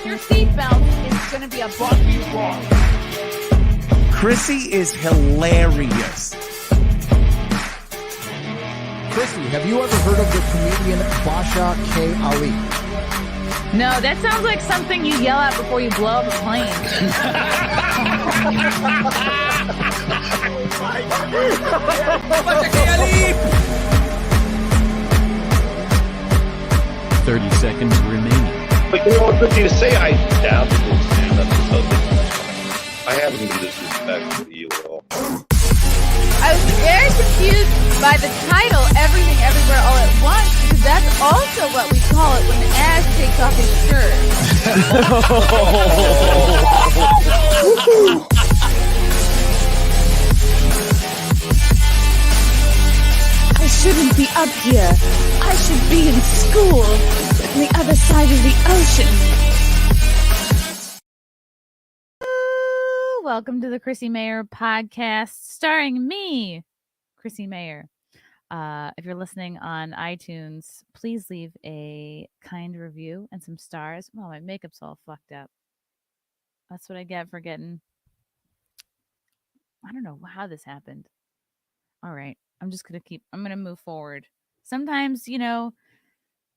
your seatbelt. It's going to be a bumpy ride. Chrissie is hilarious. Chrissie, have you ever heard of the comedian Basha K. Ali? No, that sounds like something you yell out before you blow up a plane. 30 seconds remaining. But you know what, Chrissie, to say I dabbled in stand-up is something. I haven't been disrespectful to you at all. I was very confused by the title, Everything Everywhere All at Once, because that's also what we call it when Ash takes off his shirt. I shouldn't be up here. I should be in school on the other side of the ocean. Welcome to the Chrissie Mayr podcast, starring me, Chrissie Mayr. If you're listening on iTunes, please leave a kind review and some stars. Oh, my makeup's all fucked up. That's what I get for getting... I don't know how this happened. All right. I'm going to move forward. Sometimes, you know,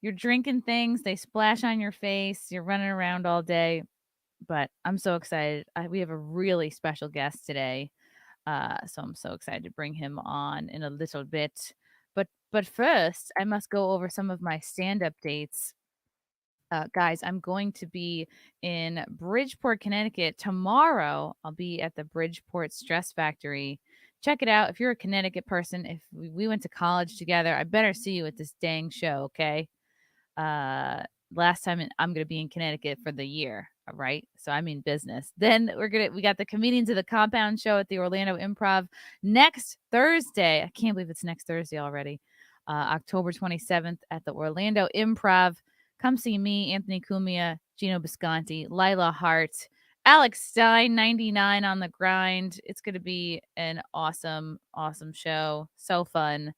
you're drinking things, they splash on your face, you're running around all day. But I'm so excited. We have a really special guest today. So I'm so excited to bring him on in a little bit. But first, I must go over some of my stand-up dates. Guys, I'm going to be in Bridgeport, Connecticut tomorrow. I'll be at the Bridgeport Stress Factory. Check it out. If you're a Connecticut person, if we went to college together, I better see you at this dang show, okay? Last time I'm going to be in Connecticut for the year, right? So I mean business. Then we got the Comedians of the Compound show at the Orlando Improv next Thursday. I can't believe it's next Thursday already. October 27th at the Orlando Improv. Come see me, Anthony Cumia, Gino Bisconti, Lila Hart, Alex Stein, 99 on the grind. It's going to be an awesome, awesome show. So fun.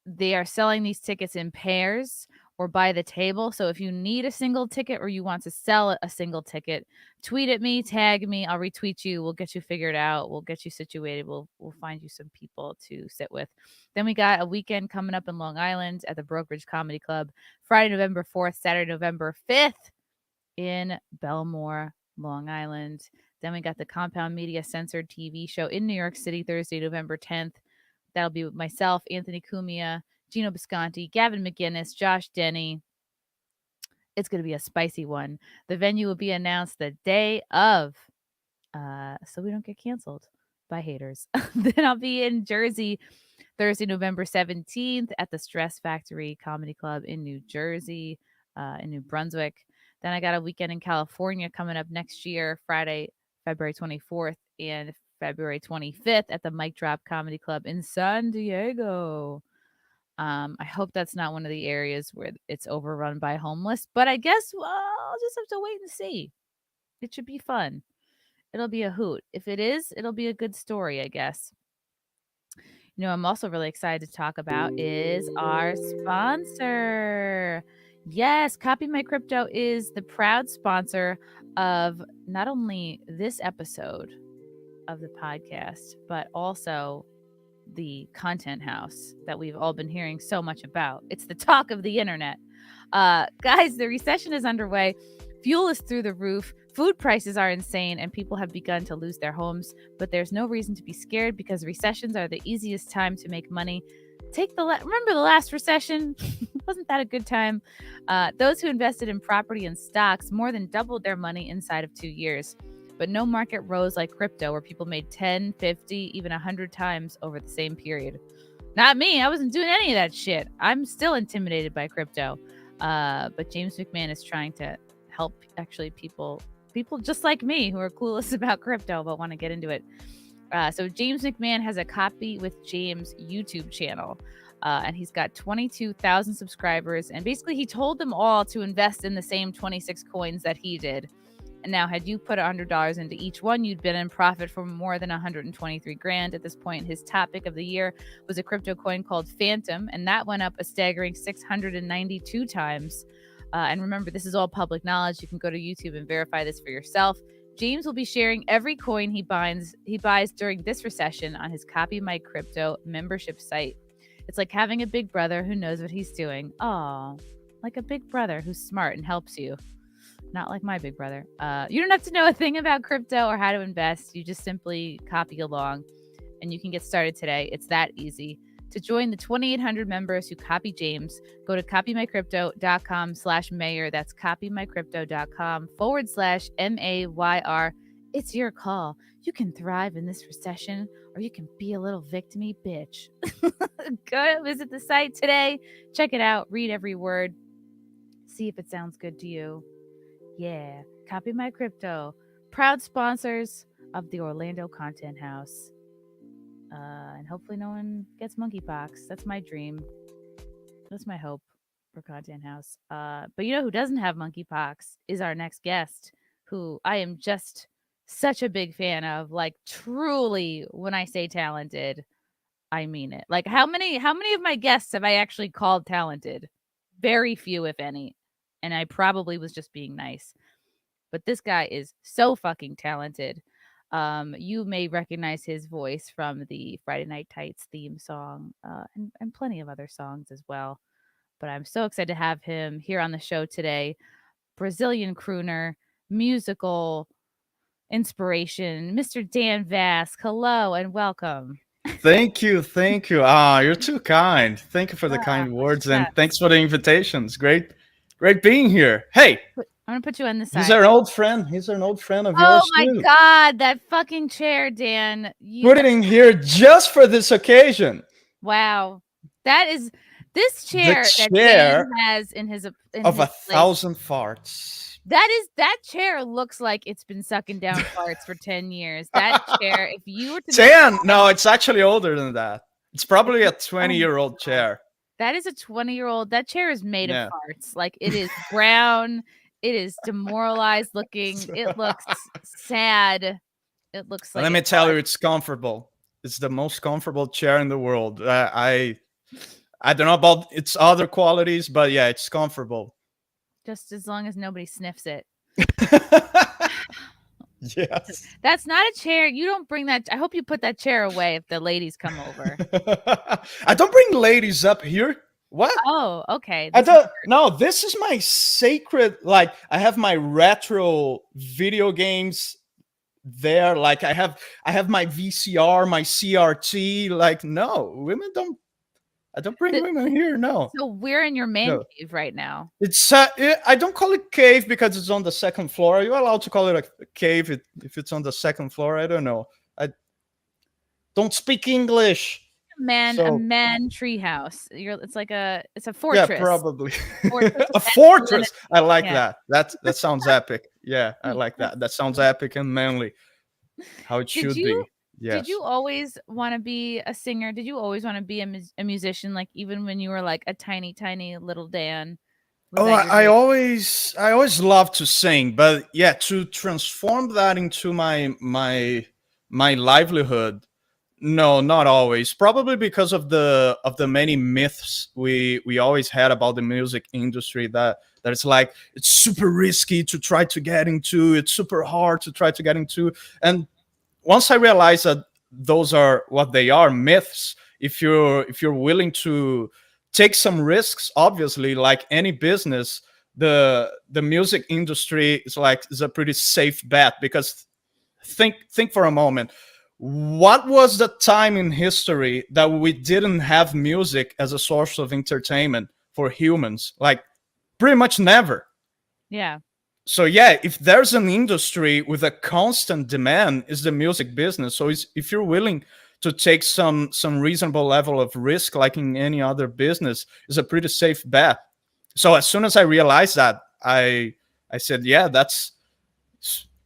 They are selling these tickets in pairs or by the table. So if you need a single ticket or you want to sell a single ticket, tweet at me, tag me. I'll retweet you. We'll get you figured out. We'll get you situated. We'll find you some people to sit with. Then we got a weekend coming up in Long Island at the Brokerage Comedy Club, Friday, November 4th, Saturday, November 5th in Belmore, Long Island. Then we got the Compound Media Censored TV show in New York City, Thursday, November 10th. That'll be with myself, Anthony Cumia, Gino Bisconti, Gavin McGinnis, Josh Denny. It's going to be a spicy one. The venue will be announced the day of, so we don't get canceled by haters. Then I'll be in Jersey Thursday, November 17th at the Stress Factory Comedy Club in New Jersey, in New Brunswick. Then I got a weekend in California coming up next year, Friday, February 24th and February 25th at the Mic Drop Comedy Club in San Diego. I hope that's not one of the areas where it's overrun by homeless, but I guess I'll just have to wait and see. It should be fun. It'll be a hoot. If it is, it'll be a good story, I guess. You know, I'm also really excited to talk about is our sponsor. Yes, Copy My Crypto is the proud sponsor of not only this episode of the podcast, but also the Content House that we've all been hearing so much about. It's the talk of the internet. Guys, the recession is underway. Fuel is through the roof. Food prices are insane and people have begun to lose their homes, but there's no reason to be scared because recessions are the easiest time to make money. Remember the last recession? Wasn't that a good time? Those who invested in property and stocks more than doubled their money inside of 2 years. But no market rose like crypto, where people made 10, 50, even 100 times over the same period. Not me. I wasn't doing any of that shit. I'm still intimidated by crypto. But James McMahon is trying to help actually people just like me who are clueless about crypto but want to get into it. So James McMahon has a Copy with James YouTube channel. And he's got 22,000 subscribers. And basically he told them all to invest in the same 26 coins that he did. And now, had you put $100 into each one, you'd been in profit for more than 123 grand. At this point, his topic of the year was a crypto coin called Phantom, and that went up a staggering 692 times. And remember, this is all public knowledge. You can go to YouTube and verify this for yourself. James will be sharing every coin he buys during this recession on his Copy My Crypto membership site. It's like having a big brother who knows what he's doing. Oh, like a big brother who's smart and helps you. Not like my big brother. You don't have to know a thing about crypto or how to invest. You just simply copy along and you can get started today. It's that easy. To join the 2,800 members who copy James, go to copymycrypto.com/mayor. That's copymycrypto.com/MAYR. It's your call. You can thrive in this recession or you can be a little victimy bitch. Go visit the site today. Check it out. Read every word. See if it sounds good to you. Yeah. Copy My Crypto. Proud sponsors of the Orlando Content House. And hopefully no one gets monkeypox. That's my dream. That's my hope for Content House. But you know who doesn't have monkeypox is our next guest, who I am just such a big fan of. Like, truly, when I say talented, I mean it. Like, how many of my guests have I actually called talented? Very few, if any. And I probably was just being nice. But this guy is so fucking talented. You may recognize his voice from the Friday Night Tights theme song and plenty of other songs as well. But I'm so excited to have him here on the show today. Brazilian crooner, musical inspiration, Mr. Dan Vasc. Hello and welcome. Thank you. You're too kind. Thank you for the kind words and thanks for the invitations. Great being here. Hey, I'm gonna put you on the side. He's an old friend of yours. Oh my God, that fucking chair, Dan. Put it in here just for this occasion. Wow. This chair that Dan has in his of his 1,000 farts. That chair looks like it's been sucking down farts for 10 years. That chair, if you were to 10? No, it's actually older than that. It's probably a 20-year-old chair. That is a 20-year-old. That chair is made of farts. Like, it is brown. It is demoralized looking. It looks sad. It looks like. Let me tell you, it's comfortable. It's the most comfortable chair in the world. I don't know about its other qualities, but yeah, it's comfortable. Just as long as nobody sniffs it. Yes. That's not a chair. You don't bring that. I hope you put that chair away if the ladies come over. I don't bring ladies up here. What? Oh, okay. No, this is my sacred, like, I have my retro video games there. Like, I have my VCR, my CRT. Like, no, I don't bring women here. No. So we're in your man cave right now. It's I don't call it cave because it's on the second floor. Are you allowed to call it a cave if it's on the second floor? I don't know. I don't speak English. A man treehouse. It's a fortress. Yeah, probably. A fortress. I like that. That sounds epic. Yeah, I like that. That sounds epic and manly. How it should be. Yes. Did you always want to be a singer? Did you always want to be a musician? Like, even when you were like a tiny little Dan? I always loved to sing, but yeah, to transform that into my livelihood. No, not always. Probably because of the many myths we always had about the music industry that it's like it's super risky to try to get into, it's super hard to try to get into. And once I realized that those are what they are, myths, if you're willing to take some risks, obviously, like any business, the music industry is a pretty safe bet. Because think for a moment. What was the time in history that we didn't have music as a source of entertainment for humans? Like, pretty much never. Yeah. So yeah, if there's an industry with a constant demand, is the music business. So if you're willing to take some reasonable level of risk, like in any other business, is a pretty safe bet. So as soon as I realized that, I said, yeah, that's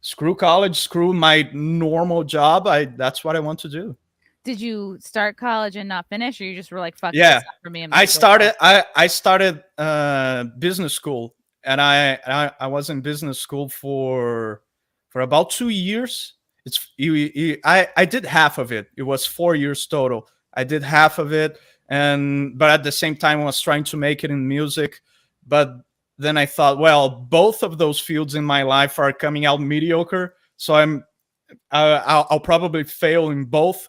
screw college, screw my normal job. That's what I want to do. Did you start college and not finish, or you just were like, fuck, yeah, this is not for me? I started business school, and I was in business school for about 2 years. I did half of it. It was 4 years total. I did half of it, but at the same time I was trying to make it in music. But then I thought, well, both of those fields in my life are coming out mediocre, so I'll probably fail in both.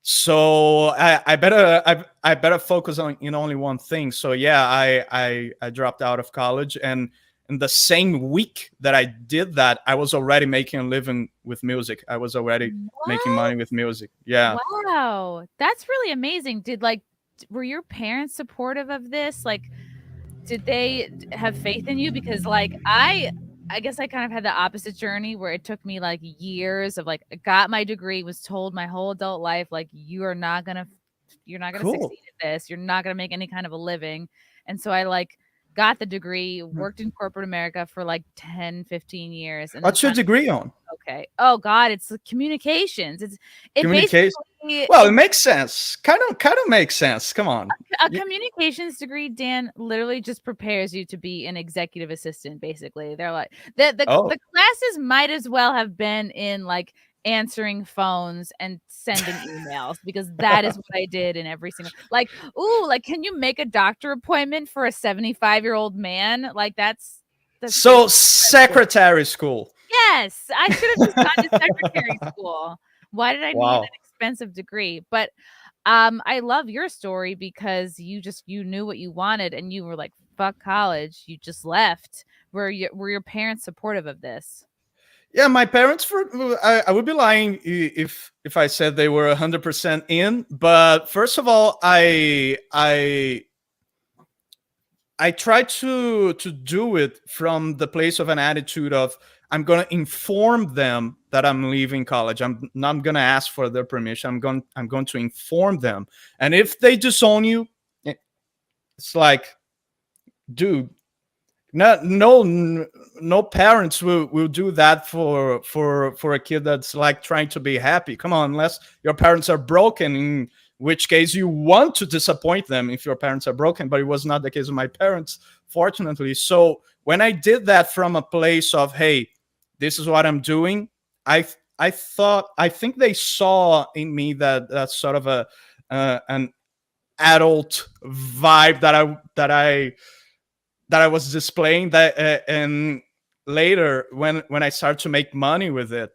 So I better focus on in only one thing. So yeah, I dropped out of college, and in the same week that I did that, I was already making a living with music. I was already making money with music. Yeah. Wow, that's really amazing. Were your parents supportive of this? Like, did they have faith in you? Because like I guess I kind of had the opposite journey where it took me like years of like, I got my degree, was told my whole adult life, like, you're not gonna Cool. succeed at this. You're not gonna make any kind of a living. And so I like got the degree, worked in corporate America for like 10, 15 years. And then What's your degree on? okay. Oh God, it's communications. It Communication. basically Well, it makes sense. Kind of makes sense. Come on. a communications degree, Dan, literally just prepares you to be an executive assistant. Basically, they're like the classes might as well have been in like answering phones and sending emails, because that is what I did in every single like. Ooh, like, can you make a doctor appointment for a 75-year-old man? Like that's so secretary school. Yes, I should have just gone to secretary school. Why did I need an expensive degree? But I love your story because you knew what you wanted and you were like, fuck college. You just left. Were your parents supportive of this? Yeah, my parents I would be lying if I said they were 100% in. But first of all, I try to do it from the place of an attitude of, I'm going to inform them that I'm leaving college. I'm not going to ask for their permission. I'm going to inform them. And if they disown you, it's like, dude, no parents will do that for a kid that's like trying to be happy. Come on, unless your parents are broken, in which case you want to disappoint them if your parents are broken. But it was not the case of my parents, fortunately. So when I did that from a place of, hey, this is what I'm doing, I think they saw in me that sort of an adult vibe that I was displaying, that and later when I started to make money with it,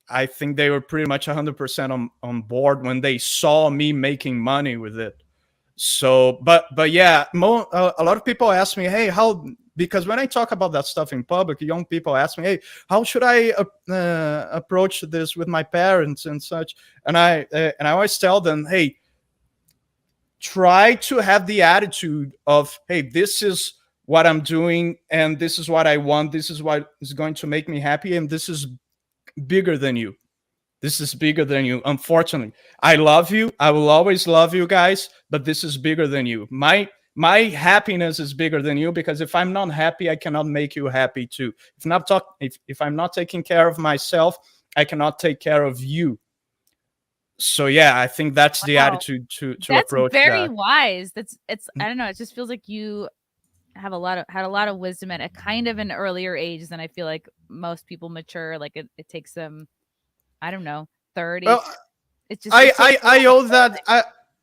I think they were pretty much 100% on board when they saw me making money with it. So, but yeah, a lot of people ask me, hey, how, because when I talk about that stuff in public, young people ask me, hey, how should I approach this with my parents and such? And I always tell them, hey, try to have the attitude of, hey, this is what I'm doing and this is what I want. This is what is going to make me happy. And this is bigger than you. This is bigger than you. Unfortunately, I love you. I will always love you guys, but this is bigger than you. My happiness is bigger than you, because if I'm not happy, I cannot make you happy too. If I'm not taking care of myself, I cannot take care of you. So yeah, I think that's the attitude to approach that. That's very wise. I don't know. It just feels like you had a lot of wisdom at a kind of an earlier age than I feel like most people mature. Like it takes them, I don't know, 30. Well, it's just I owe that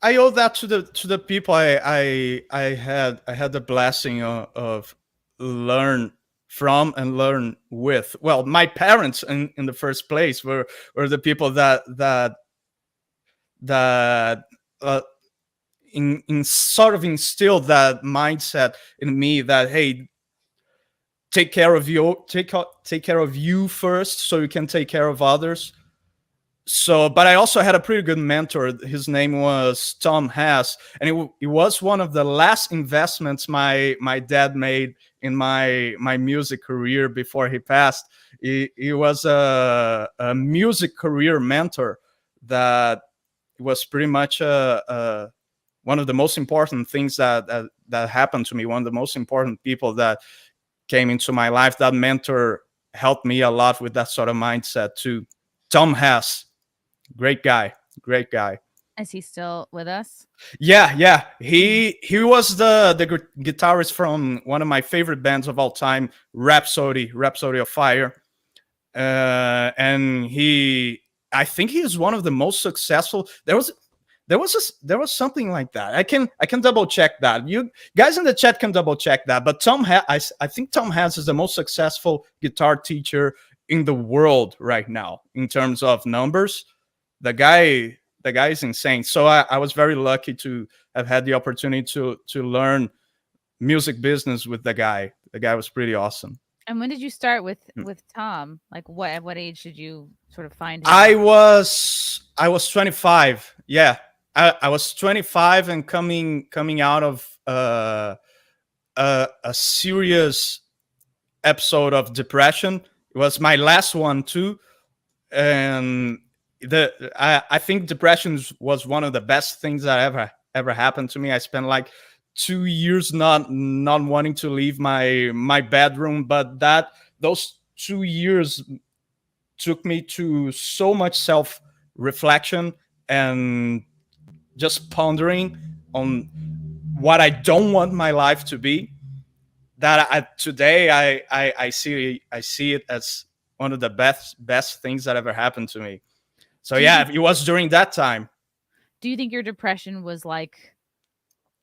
I owe that to the people I had the blessing of learn from and learn with. Well, my parents in the first place were the people that in sort of instilled that mindset in me that, hey, take care of you first so you can take care of others. So, but I also had a pretty good mentor. His name was Tom Hess, and it was one of the last investments my dad made in my music career before he passed. He was a music career mentor that was pretty much one of the most important things that happened to me. One of the most important people that came into my life. That mentor helped me a lot with that sort of mindset too. Tom Hess, great guy. Is he still with us? Yeah. He was the guitarist from one of my favorite bands of all time, Rhapsody of Fire, and I think he is one of the most successful. There there was something like that. I can double check that. You guys in the chat can double check that. But I think Tom Hanks is the most successful guitar teacher in the world right now in terms of numbers. The guy is insane. So I was very lucky to have had the opportunity to learn music business with the guy. The guy was pretty awesome. And when did you start with Tom? Like at what age did you sort of find him? I was 25. Yeah. I was 25 and coming out of a serious episode of depression. It was my last one too. And I think depression was one of the best things that ever happened to me. I spent like 2 years not wanting to leave my bedroom, but those 2 years took me to so much self-reflection and just pondering on what I don't want my life to be, that today I see it as one of the best things that ever happened to me. So yeah, it was during that time. Do you think your depression was like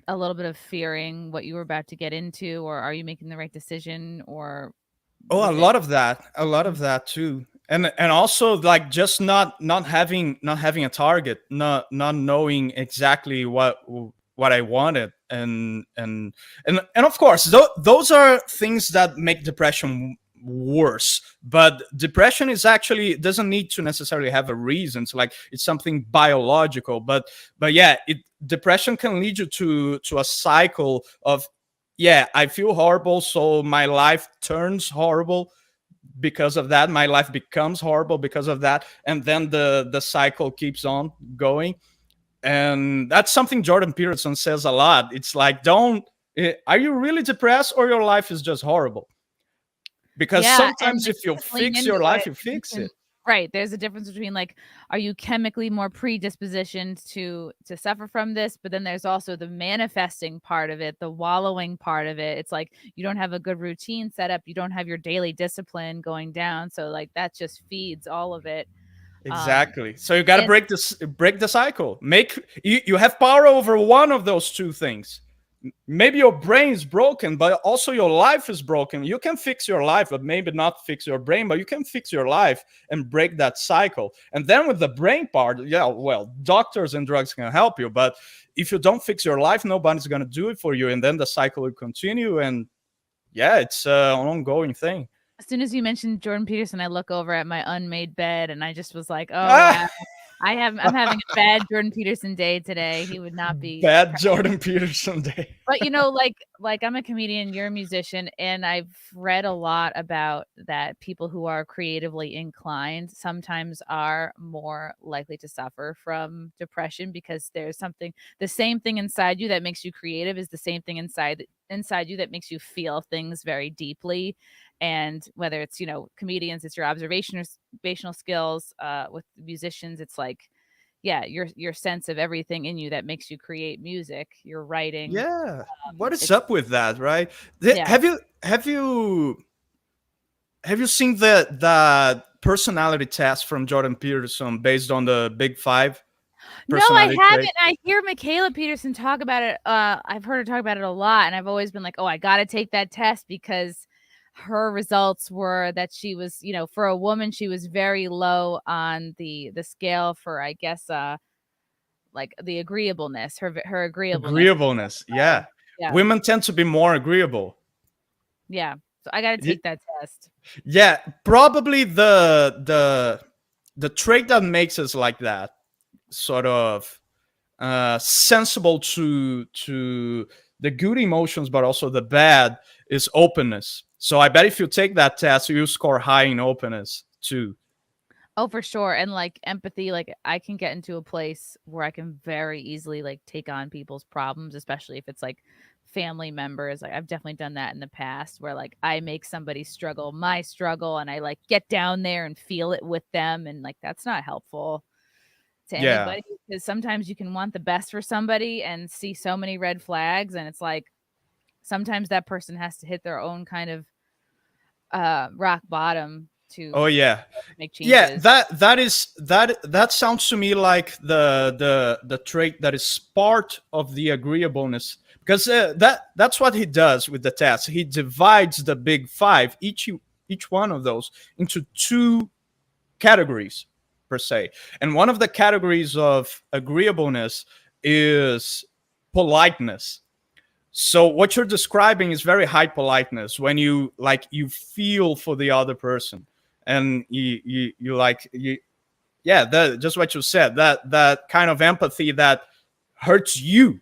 a little bit of fearing what you were about to get into, or are you making the right decision, or a lot of that too, and also like just not having a target, not knowing exactly what I wanted, and of course those are things that make depression worse. But depression is actually doesn't need to necessarily have a reason. It's something biological, but yeah, depression can lead you to a cycle of, yeah, I feel horrible, so my life turns horrible because of that. My life becomes horrible because of that, and then the cycle keeps on going. And that's something Jordan Peterson says a lot. It's like, are you really depressed, or your life is just horrible? Because sometimes if you fix your life, you fix it. Right. There's a difference between like, are you chemically more predispositioned to suffer from this? But then there's also the manifesting part of it, the wallowing part of it. It's like you don't have a good routine set up. You don't have your daily discipline going down. So like that just feeds all of it. Exactly. So you got to break the cycle. You have power over one of those two things. Maybe your brain is broken, but also your life is broken. You can fix your life, but maybe not fix your brain, but you can fix your life and break that cycle. And then with the brain part, yeah, well, doctors and drugs can help you, but if you don't fix your life, nobody's going to do it for you. And then the cycle will continue. And yeah, it's an ongoing thing. As soon as you mentioned Jordan Peterson, I look over at my unmade bed and I just was like, oh, wow. I'm having a bad Jordan Peterson day today. He would not be bad Jordan Peterson day. But like I'm a comedian, you're a musician, and I've read a lot about that people who are creatively inclined sometimes are more likely to suffer from depression, because there's the same thing inside you that makes you creative is the same thing inside you that makes you feel things very deeply. And whether it's, comedians, it's your observational skills, with musicians, it's like, yeah, your sense of everything in you that makes you create music, your writing. Yeah. What is up with that, right? Yeah. Have you seen the personality test from Jordan Peterson based on the Big Five? No, I haven't. I hear Michaela Peterson talk about it. I've heard her talk about it a lot, and I've always been like, oh, I got to take that test, because her results were that she was, for a woman, she was very low on the scale for, I guess, like the agreeableness, her agreeableness. Yeah. Women tend to be more agreeable. Yeah. So I got to take that test. Yeah. Probably the trait that makes us like that, sort of sensible to the good emotions, but also the bad, is openness. So I bet if you take that test, you score high in openness too. Oh, for sure. And like empathy, like I can get into a place where I can very easily like take on people's problems, especially if it's like family members. Like I've definitely done that in the past, where like I make somebody struggle my struggle, and I like get down there and feel it with them. And like that's not helpful to anybody, because sometimes you can want the best for somebody and see so many red flags, and it's like sometimes that person has to hit their own kind of rock bottom to Oh yeah. make Yeah, changes. that sounds to me like the trait that is part of the agreeableness, because that's what he does with the test. He divides the big five, each one of those, into two categories per se. And one of the categories of agreeableness is politeness. So what you're describing is very high politeness, when you like, you feel for the other person, and you like, yeah, that just what you said, that kind of empathy that hurts you.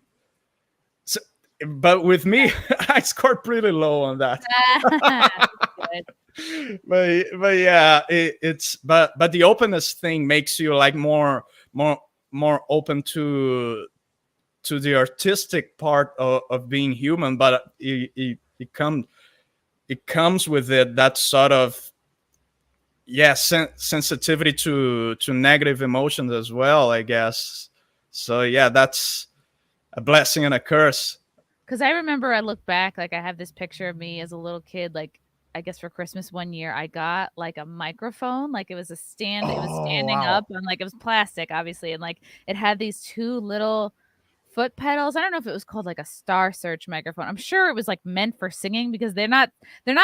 So, but with me, I scored pretty low on that. Good. But yeah, but the openness thing makes you like more open to the artistic part of being human. But it comes with it that sort of, yeah, sensitivity to negative emotions as well, I guess. So yeah, that's a blessing and a curse. Because I remember, I look back, like I have this picture of me as a little kid, like I guess for Christmas one year, I got like a microphone, like it was a stand, it was Oh standing wow. up, and like it was plastic, obviously, and like it had these two little foot pedals. I don't know if it was called like a Star Search microphone. I'm sure it was like meant for singing, because they're not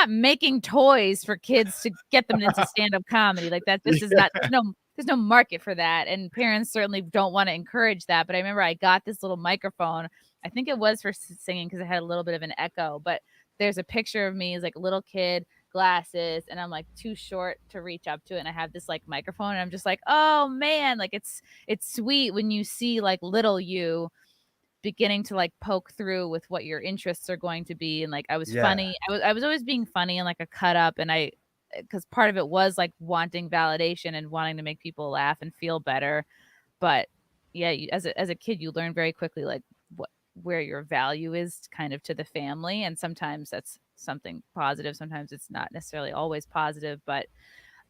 making toys for kids to get them into stand-up comedy. Like that just is not, there's no market for that, and parents certainly don't want to encourage that. But I remember I got this little microphone. I think it was for singing because it had a little bit of an echo, but there's a picture of me as like a little kid, glasses, and I'm like too short to reach up to it, and I have this like microphone, and I'm just like, oh man, like it's sweet when you see like little you beginning to like poke through with what your interests are going to be. And like I was Yeah. funny, I was always being funny and like a cut up, and I, because part of it was like wanting validation and wanting to make people laugh and feel better. But yeah, as a kid, you learn very quickly like where your value is kind of to the family, and sometimes that's something positive, sometimes it's not necessarily always positive, but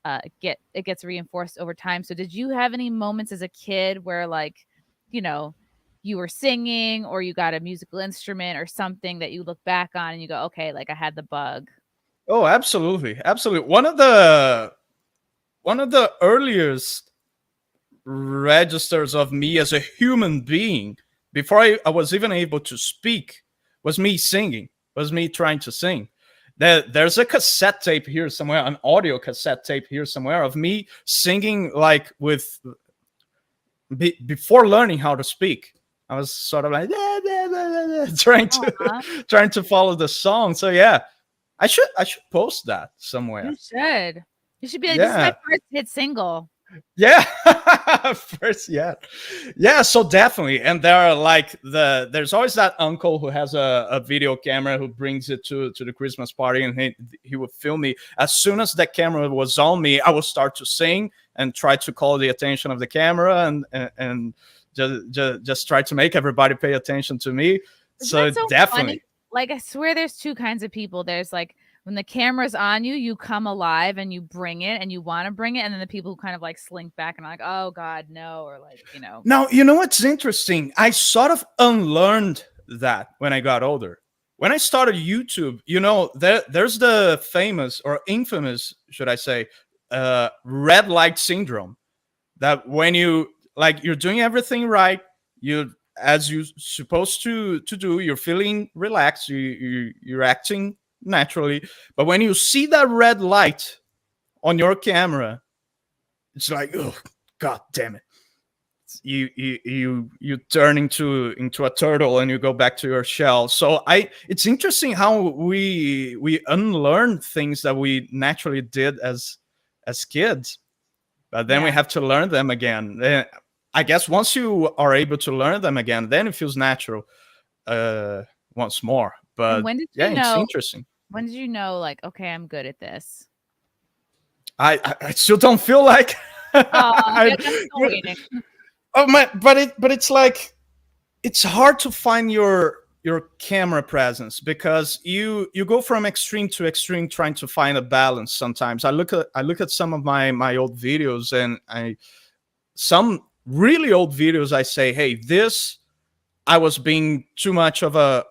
it gets reinforced over time. So did you have any moments as a kid where like, you know, you were singing or you got a musical instrument or something that you look back on and you go, okay, like I had the bug? Oh, absolutely, absolutely. One of the earliest registers of me as a human being, before I was even able to speak, was me singing, was me trying to sing. There's a cassette tape here somewhere, an audio cassette tape here somewhere, of me singing like with before learning how to speak. I was sort of like trying to follow the song. So yeah, I should post that somewhere. You should. You should be like, this is my Yeah. first hit single. Yeah. First, yeah. Yeah, so definitely. And there are like there's always that uncle who has a video camera, who brings it to the Christmas party, and he would film me. As soon as that camera was on me, I would start to sing and try to call the attention of the camera, and just try to make everybody pay attention to me. Isn't that so definitely. funny? Like, I swear there's two kinds of people. There's like when the camera's on you, you come alive and you bring it and you want to bring it. And then the people who kind of like slink back and are like, oh God, no. Or like, you know. Now, you know what's interesting? I sort of unlearned that when I got older. When I started YouTube, you know, there's the famous, or infamous, should I say, red light syndrome. That when you like, you're doing everything right, you as you're supposed to do, you're feeling relaxed, you're acting naturally, but when you see that red light on your camera, it's like, oh god damn it, you turn into a turtle and you go back to your shell. So it's interesting how we unlearn things that we naturally did as kids, but then we have to learn them again. I guess once you are able to learn them again, then it feels natural once more. But And when did yeah, you it's know? interesting. When did you know, like, okay, I'm good at this? I still don't feel like Oh, I, I'm still waiting. oh my, but it's like, it's hard to find your camera presence, because you go from extreme to extreme trying to find a balance. Sometimes I look at some of my old videos, and some really old videos, I say, hey, this, I was being too much of a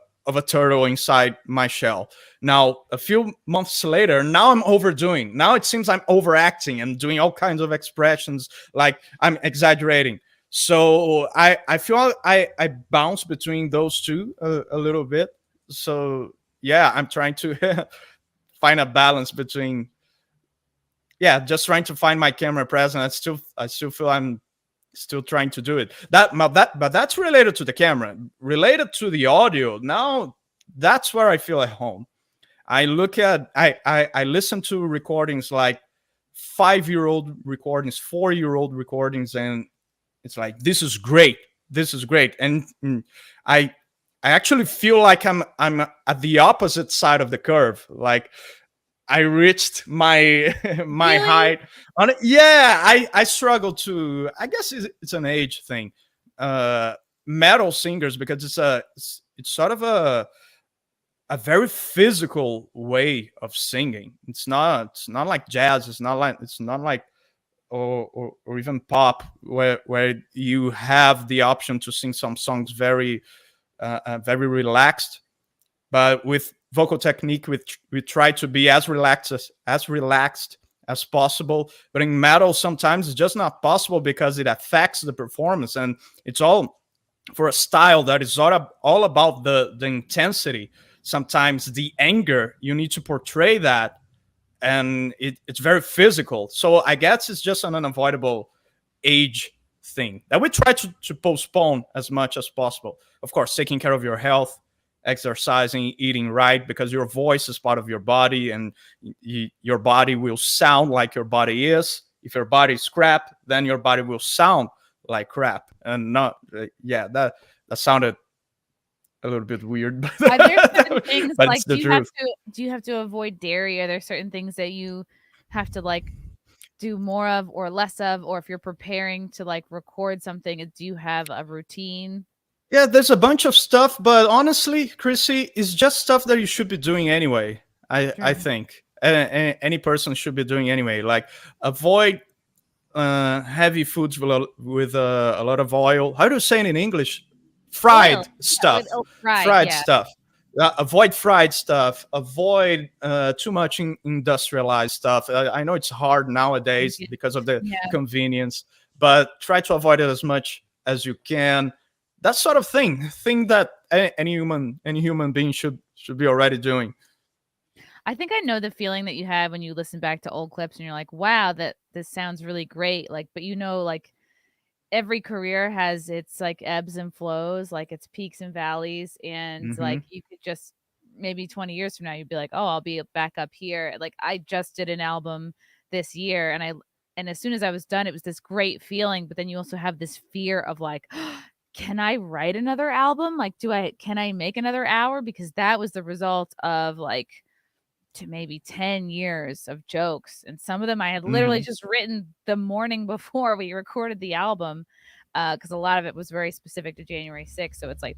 turtle inside my shell. Now, a few months later, now I'm overdoing. Now it seems I'm overacting and doing all kinds of expressions, like I'm exaggerating. So I feel I bounce between those two a little bit. So yeah, I'm trying to find a balance between, yeah, just trying to find my camera present. I still feel I'm still trying to do it. But that's related to the camera. Related to the audio, now that's where I feel at home. I look at I listen to recordings like 5-year-old recordings, 4-year-old recordings, and it's like, this is great. This is great. And I I actually feel like I'm at the opposite side of the curve. Like I reached my my Really? height on it. Yeah, I struggle to. I guess it's an age thing. Uh, Metal singers, because it's sort of a very physical way of singing. It's not like jazz. It's not like or even pop, where you have the option to sing some songs very relaxed. But with vocal technique, we try to be as relaxed as possible. But in metal, sometimes it's just not possible because it affects the performance, and it's all for a style that is all about the intensity. Sometimes the anger, you need to portray that, and it's very physical. So I guess it's just an unavoidable age thing that we try to postpone as much as possible. Of course, taking care of your health, exercising, eating right, because your voice is part of your body, and your body will sound like your body is. If your body is crap, then your body will sound like crap. And not, yeah, that sounded a little bit weird, but, Are there certain things but like it's the truth. do you have to avoid dairy? Are there certain things that you have to like do more of or less of, or if you're preparing to like record something, do you have a routine? Yeah, there's a bunch of stuff, but honestly, Chrissy, it's just stuff that you should be doing anyway. I Sure. think any person should be doing anyway. Like avoid heavy foods with a lot of oil. How do you say it in English? Oil. Fried Yeah, stuff. with fried, Fried yeah. stuff. Avoid fried stuff. Avoid too much industrialized stuff. I know it's hard nowadays Yeah. because of the Yeah. convenience, but try to avoid it as much as you can. That sort of thing that any human being should be already doing. I think I know the feeling that you have when you listen back to old clips and you're like, "Wow, that this sounds really great." Like, but like every career has its like ebbs and flows, like its peaks and valleys, and Hmm. like you could just maybe 20 years from now you'd be like, "Oh, I'll be back up here." Like I just did an album this year and as soon as I was done, it was this great feeling, but then you also have this fear of like, can I write another album? Like can I make another hour, because that was the result of like to maybe 10 years of jokes, and some of them I had literally Hmm. just written the morning before we recorded the album, because a lot of it was very specific to January 6th, so it's like,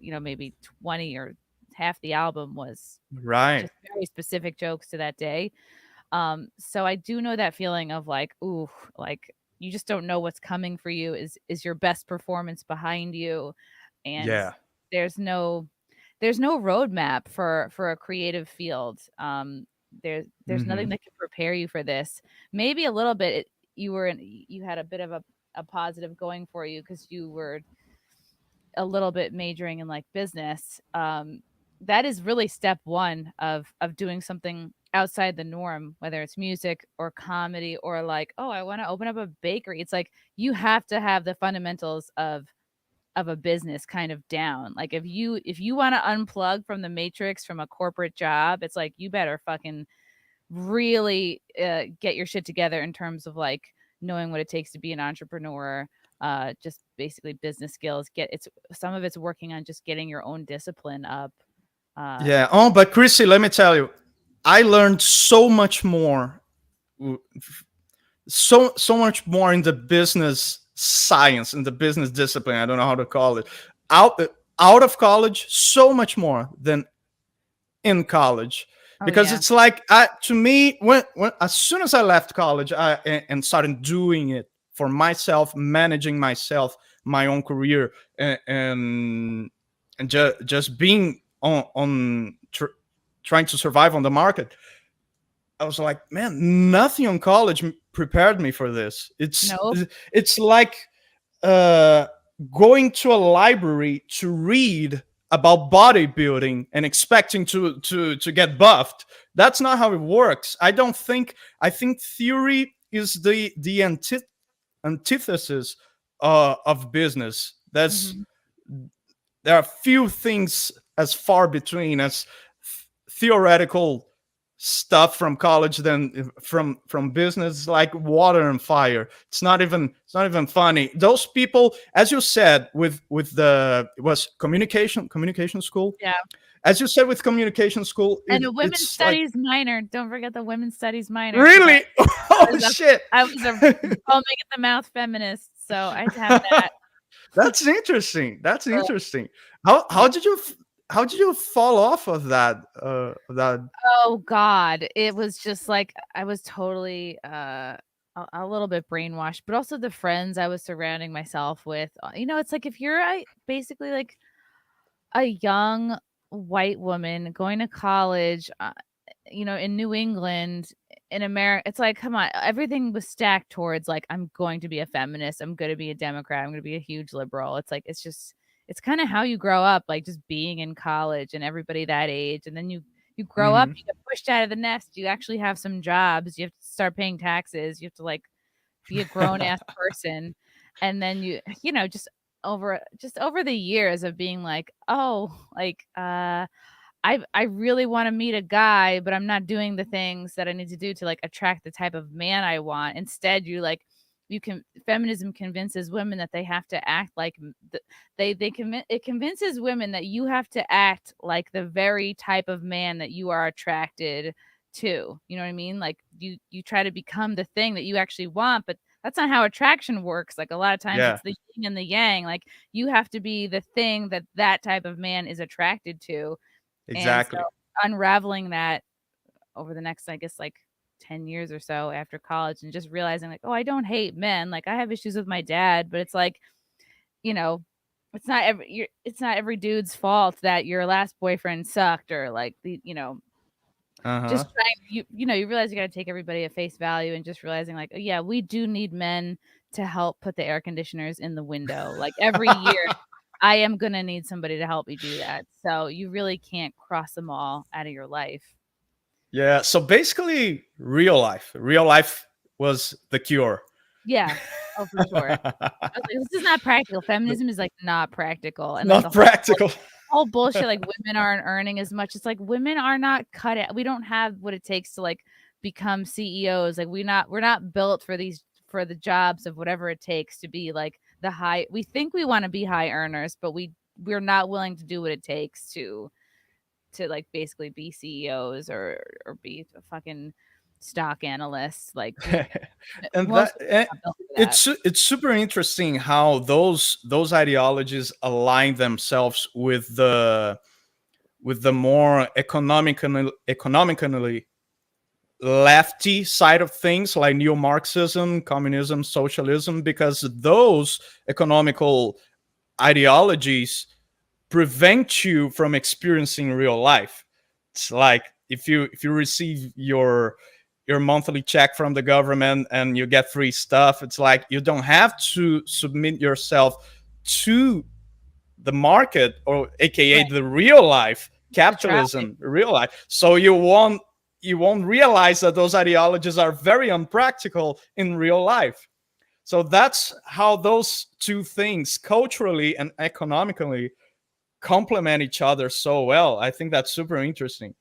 maybe 20 or half the album was Right. just very specific jokes to that day. So I do know that feeling of like, ooh, like you just don't know what's coming for you. Is your best performance behind you? And Yeah. there's no there's no roadmap for a creative field. There's nothing Hmm. that can prepare you for this. Maybe a little bit. You had a bit of a positive going for you because you were a little bit majoring in like business. That is really step one of doing something outside the norm, whether it's music or comedy or like, oh, I want to open up a bakery. It's like you have to have the fundamentals of a business kind of down. Like if you want to unplug from the matrix from a corporate job, it's like you better fucking really get your shit together in terms of like knowing what it takes to be an entrepreneur. Just basically business skills. Some of it's working on just getting your own discipline up. Uh, Yeah. Oh, but Chrissy, let me tell you, I learned so much more, so much more in the business science, in the business discipline. I don't know how to call it. Out out of college, so much more than in college, oh because yeah, it's like, to me, when as soon as I left college, and started doing it for myself, managing myself, my own career, and just being trying to survive on the market. I was like, man, nothing on college prepared me for this. Nope. It's like going to a library to read about bodybuilding and expecting to get buffed. That's not how it works. I think theory is the antithesis of business. Mhm. There are few things as far between as theoretical stuff from college than from business, like water and fire. It's not even funny. Those people, as you said, with the, it was communication school. Yeah. As you said, with communication school, And a women's it's studies minor. Don't forget the women's studies minor. Really? Oh shit! I was a foaming at the mouth feminist, so I have that. That's interesting. That's interesting. How did you fall off of that? Oh God, it was just like I was totally a little bit brainwashed, but also the friends I was surrounding myself with. It's like if you're basically like a young white woman going to college, in New England, in America, it's like, come on, everything was stacked towards like, I'm going to be a feminist, I'm going to be a Democrat, I'm going to be a huge liberal. It's like, it's kind of how you grow up, like just being in college and everybody that age. And then you grow up, you get pushed out of the nest, you actually have some jobs, you have to start paying taxes, you have to like be a grown ass person. And then just over the years of being like, oh, like, I really want to meet a guy, but I'm not doing the things that I need to do to like attract the type of man I want. Instead, feminism convinces women that they have to act like it convinces women that you have to act like the very type of man that you are attracted to. You know what I mean? Like you try to become the thing that you actually want, but that's not how attraction works. Like a lot of times it's the yin and the yang. Like you have to be the thing that type of man is attracted to. Exactly. And so unraveling that over the next, I guess, like 10 years or so after college, and just realizing like, oh, I don't hate men. Like I have issues with my dad, but it's like, it's not every dude's fault that your last boyfriend sucked, or like just trying, you realize you got to take everybody at face value, and just realizing like, oh yeah, we do need men to help put the air conditioners in the window. Like every year I am going to need somebody to help me do that. So you really can't cross them all out of your life. Yeah. So basically real life was the cure. Yeah. Oh, for sure. I was like, this is not practical. Feminism is like not practical. And not like practical. Whole bullshit, like women aren't earning as much. It's like women are not cut out. We don't have what it takes to like become CEOs. Like we're not built for the jobs of whatever it takes to be like the high. We think we want to be high earners, but we're not willing to do what it takes to like basically be CEOs or be a fucking stock analysts. Like and it's super interesting how those ideologies align themselves with the more economically lefty side of things, like neo-Marxism, communism, socialism, because those economical ideologies prevent you from experiencing real life. It's like if you receive your monthly check from the government and you get free stuff, it's like you don't have to submit yourself to the market, or aka the real life, capitalism, real life. So you won't realize that those ideologies are very unpractical in real life. So that's how those two things, culturally and economically, complement each other so well. I think that's super interesting.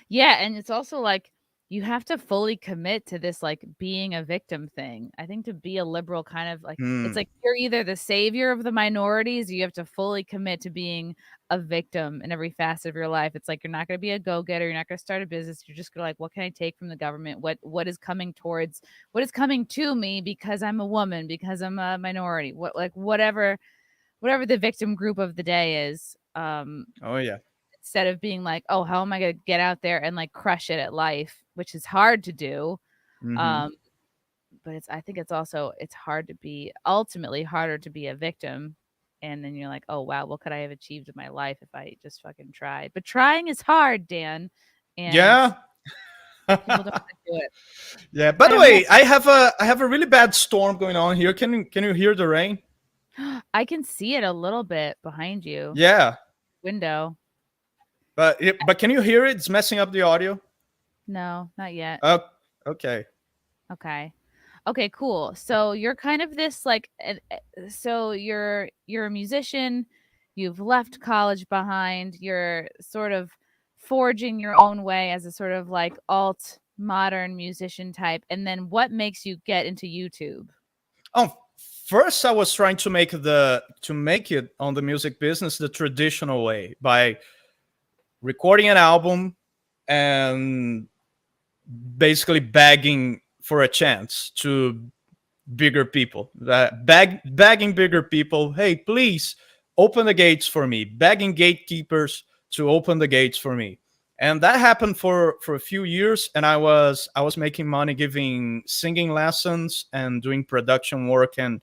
Yeah, and it's also like you have to fully commit to this like being a victim thing. I think to be a liberal kind of like it's like you're either the savior of the minorities, or you have to fully commit to being a victim in every facet of your life. It's like you're not going to be a go-getter, you're not going to start a business, you're just going to like, what can I take from the government? What is coming to me because I'm a woman, because I'm a minority, whatever the victim group of the day is. Oh yeah. Instead of being like, oh, how am I going to get out there and like crush it at life, which is hard to do. But I think it's ultimately harder to be a victim and then you're like, oh wow, what could I have achieved in my life if I just fucking tried? But trying is hard, Dan, and Yeah. people don't want to do it. Yeah. By I the don't know. way, I have a really bad storm going on here. Can you hear the rain? I can see it a little bit behind you. Yeah. Window. But can you hear it? It's messing up the audio. No, not yet. Oh, okay. Okay. Okay, cool. So you're kind of this like so you're a musician, you've left college behind, you're sort of forging your own way as a sort of like alt modern musician type. And then what makes you get into YouTube? Oh, first I was trying to make it on the music business the traditional way by recording an album and basically begging for a chance to bigger people, begging bigger people, hey, please open the gates for me, begging gatekeepers to open the gates for me. And that happened for a few years, and I was making money giving singing lessons and doing production work and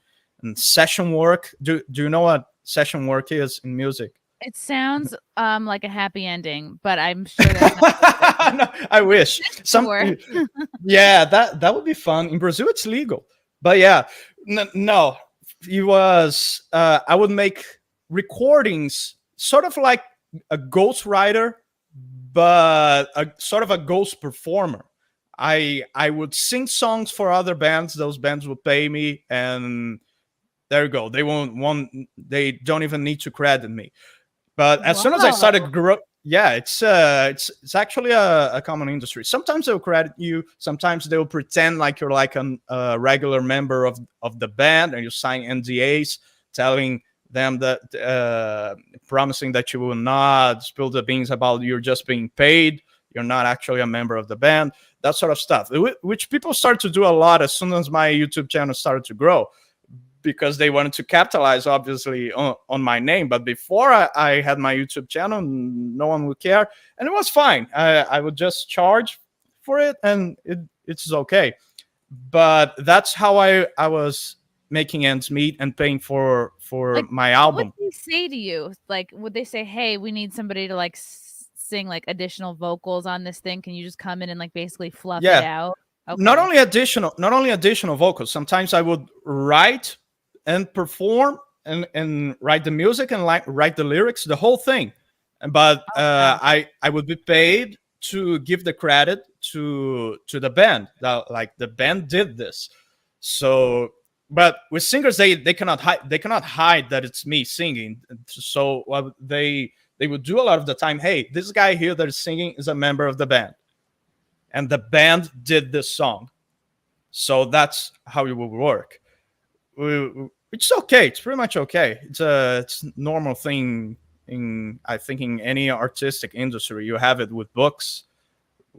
session work. Do you know what session work is in music? It sounds like a happy ending, but I'm sure that's not No, I wish. Sure. Yeah, that would be fun. In Brazil, it's legal, but yeah, no, it was. I would make recordings, sort of like a ghostwriter, but a sort of a ghost performer. I would sing songs for other bands. Those bands would pay me, and there you go. They They don't even need to credit me. But as soon as I started growing, yeah, it's actually a common industry. Sometimes they'll credit you. Sometimes they'll pretend like you're like a regular member of the band, and you sign NDAs telling them that promising that you will not spill the beans about you're just being paid. You're not actually a member of the band. That sort of stuff, which people started to do a lot as soon as my YouTube channel started to grow, because they wanted to capitalize, obviously, on my name. But before I had my YouTube channel, no one would care, and it was fine. I would just charge for it, and it's okay. But that's how I was making ends meet and paying for like, my album. what would they say to you? Like, would they say, hey, we need somebody to like sing like additional vocals on this thing? Can you just come in and like basically fluff it out? Okay. Not only additional vocals. Sometimes I would write and perform and write the music and write the lyrics, the whole thing. But I would be paid to give the credit to the band. That, like, the band did this. So, but with singers, they cannot hide that it's me singing. So what they would do a lot of the time, hey, this guy here that is singing is a member of the band, and the band did this song. So that's how it will work. It's okay. It's pretty much okay. It's a normal thing in any artistic industry. You have it with books,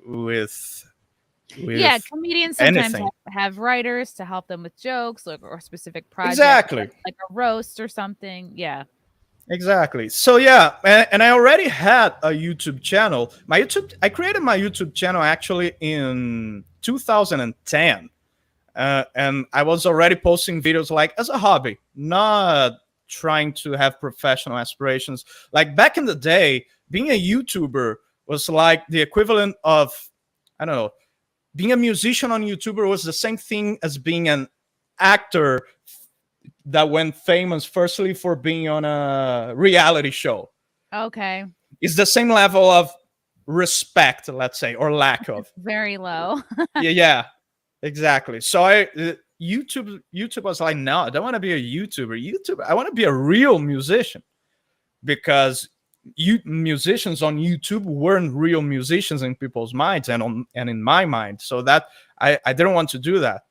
with yeah, comedians sometimes anything. have writers to help them with jokes or specific projects, Exactly. like a roast or something. Yeah. Exactly. So yeah, and I already had a YouTube channel. I created my YouTube channel actually in 2010. And I was already posting videos like as a hobby, not trying to have professional aspirations. Like back in the day, being a YouTuber was like the equivalent of, I don't know, being a musician on YouTuber was the same thing as being an actor that went famous firstly for being on a reality show. Okay. It's the same level of respect, let's say, or lack of. Very low. Yeah. Exactly. So YouTube was like, no, I don't want to be a YouTuber. I want to be a real musician, because musicians on YouTube weren't real musicians in people's minds and in my mind. So that I didn't want to do that.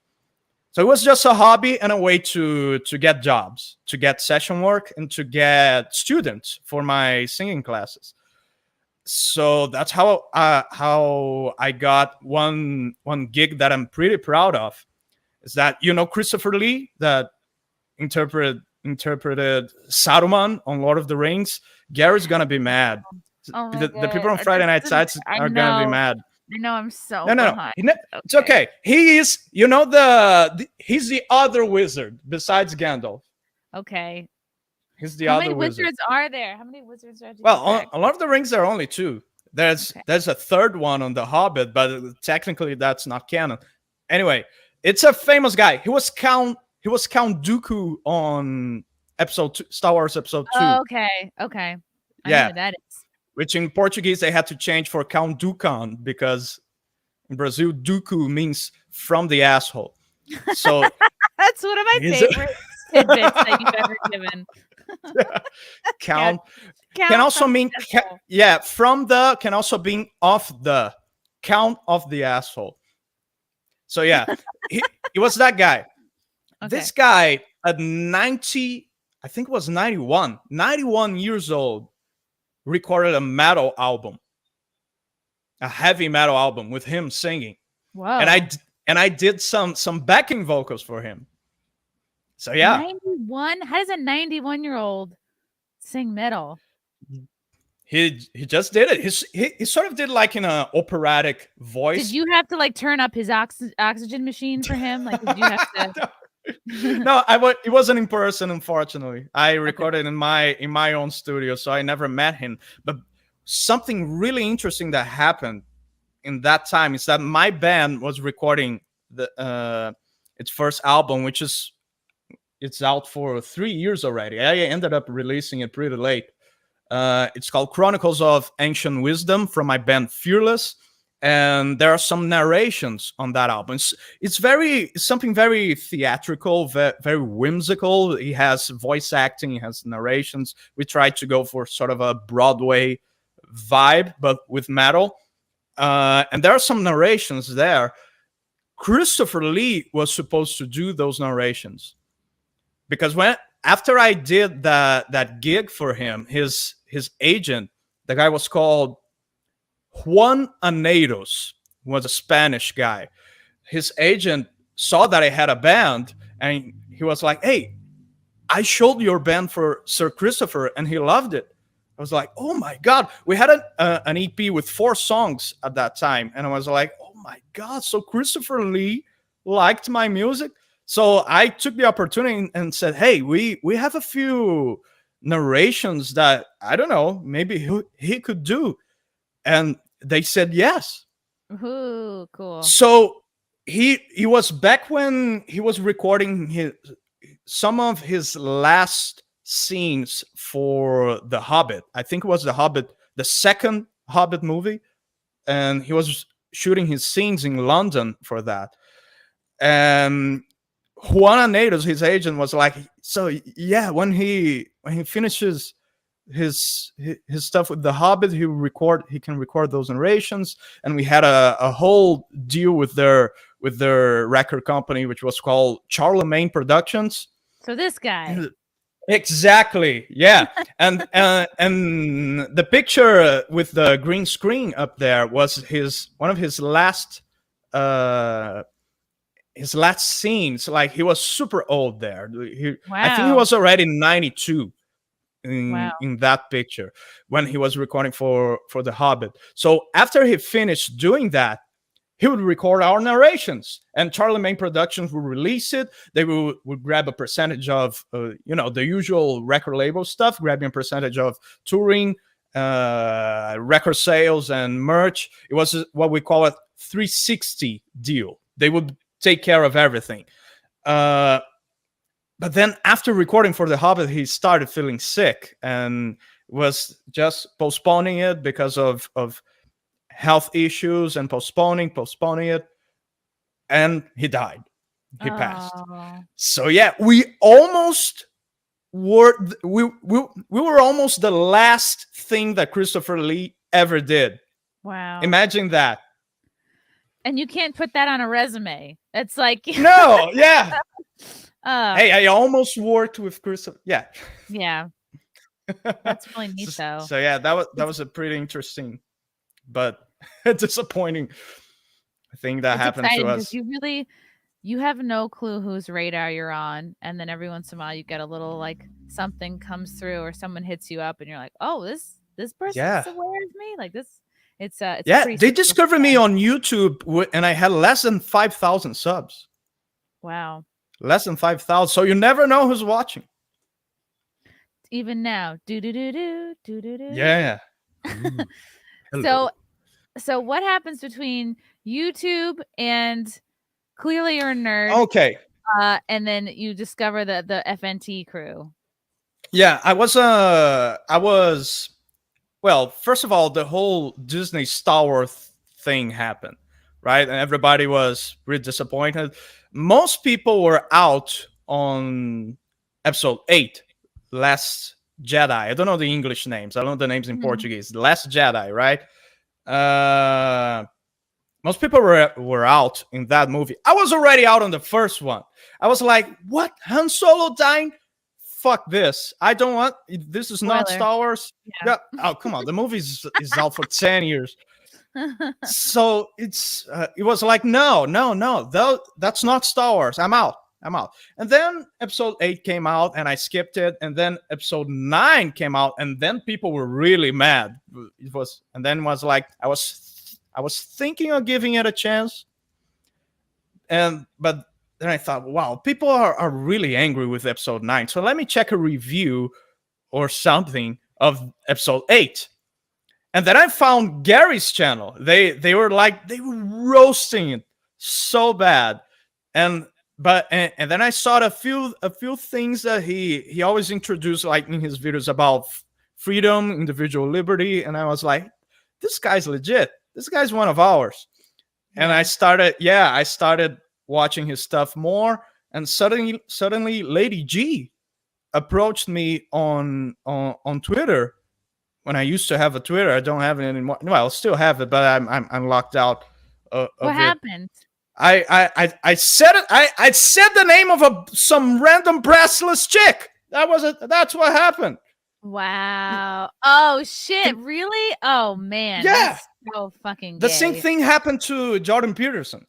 So it was just a hobby and a way to get jobs, to get session work, and to get students for my singing classes. So that's how I got one gig that I'm pretty proud of. Is that, Christopher Lee, that interpreted Saruman on Lord of the Rings? Gary's gonna be mad. Oh The people on Friday Night Sites are gonna be mad. I know, I'm so No. behind. It's okay. He is, he's the other wizard besides Gandalf. Okay. He's the How many other wizard. wizards are there? How many wizards are there? Well, on Lord of the Rings, there are only two. There's a third one on The Hobbit, but technically that's not canon. Anyway, it's a famous guy. He was Count Dooku on Star Wars Episode 2. Oh, okay. Okay. I know Yeah. who that is. Which in Portuguese they had to change for Count Dukan because in Brazil Dooku means from the asshole. So That's one of my favorite tidbits that you've ever given. Count Count can also from mean the asshole. from the can also mean off the Count of the asshole. So yeah, he was that guy. Okay. This guy at 90, I think it was 91 years old, recorded a metal album, a heavy metal album with him singing. Whoa. And I did some backing vocals for him. So yeah, 91. How does a 91-year-old sing metal? he just did it. He sort of did like in a operatic voice. Did you have to like turn up his oxygen machine for him? Like, did you have to? No, it wasn't in person, unfortunately. I recorded in my own studio, so I never met him. But something really interesting that happened in that time is that my band was recording its first album, which it's out for 3 years already. I ended up releasing it pretty late. It's called Chronicles of Ancient Wisdom from my band Fearless. And there are some narrations on that album. It's something very theatrical, very whimsical. He has voice acting, he has narrations. We tried to go for sort of a Broadway vibe, but with metal. And there are some narrations there. Christopher Lee was supposed to do those narrations because after I did that gig for him, his agent, the guy was called Juan Aneiros, was a Spanish guy. His agent saw that I had a band and he was like, "Hey, I showed your band for Sir Christopher and he loved it." I was like, "Oh my God." We had an EP with 4 songs at that time. And I was like, "Oh my God." So Christopher Lee liked my music. So I took the opportunity and said, "Hey, we have a few narrations that, I don't know, maybe he could do." And they said yes. Ooh, cool. So he was back when he was recording some of his last scenes for The Hobbit. I think it was The Hobbit, the second Hobbit movie, and he was shooting his scenes in London for that. And Juan Aneiros, his agent, was like, "So yeah, when he finishes his stuff with The Hobbit, he can record those narrations." And we had a whole deal with their record company, which was called Charlemagne Productions. So this guy. Exactly, yeah. And the picture with the green screen up there was one of his last scenes. Like, he was super old there. I think he was already 92 in that picture when he was recording for The Hobbit. So after he finished doing that, he would record our narrations, and Charlemagne Productions would release it. They would grab a percentage of, the usual record label stuff, grabbing a percentage of touring, record sales, and merch. It was what we call a 360 deal. They would take care of everything. But then after recording for The Hobbit, he started feeling sick and was just postponing it because of health issues and postponing it, and he died. He passed. So yeah, we were almost the last thing that Christopher Lee ever did. Wow. Imagine that. And you can't put that on a resume. It's like no, yeah. Hey, I almost worked with Christopher. Yeah. Yeah. That's really neat though. So yeah, that was a pretty interesting but disappointing thing that happened to us. You have no clue whose radar you're on, and then every once in a while you get a little like something comes through or someone hits you up and you're like, "Oh, this person's aware of me." Like this, it's they discovered me on YouTube and I had less than 5,000 subs. Wow. Less than 5,000. So you never know who's watching. even now. Do do do do do do do. Yeah. So so what happens between YouTube and clearly you're a nerd, Okay. and then you discover the FNT crew? Yeah, I was well, first of all, the whole Disney Star Wars thing happened, right? And everybody was really disappointed. Most people were out on episode 8, Last Jedi. I don't know the English names. I don't know the names in Portuguese. The Last Jedi, right? Most people were out in that movie. I was already out on the first one. I was like, what? Han Solo dying? Fuck this. I don't want this is not Spoiler. Star Wars. Yeah. Oh, come on. The movie is out for 10 years. So it was like, no, that's not Star Wars. I'm out. And then episode 8 came out and I skipped it. And then episode 9 came out and then people were really mad. And then was like, I was thinking of giving it a chance. But then I thought, wow, people are really angry with episode 9. So let me check a review or something of episode 8. And then I found Gary's channel. They were roasting it so bad. And then I saw a few things that he always introduced, like in his videos, about freedom, individual liberty. And I was like, this guy's legit. This guy's one of ours. And I started watching his stuff more, and suddenly Lady G approached me on Twitter. When I used to have a Twitter, I don't have it anymore. No, I still have it, but I'm locked out. What happened? I said it. I said the name of some random breastless chick. That's what happened. Wow. Oh shit! Really? Oh man. Yeah. That's so fucking. The gay. same thing happened to Jordan Peterson.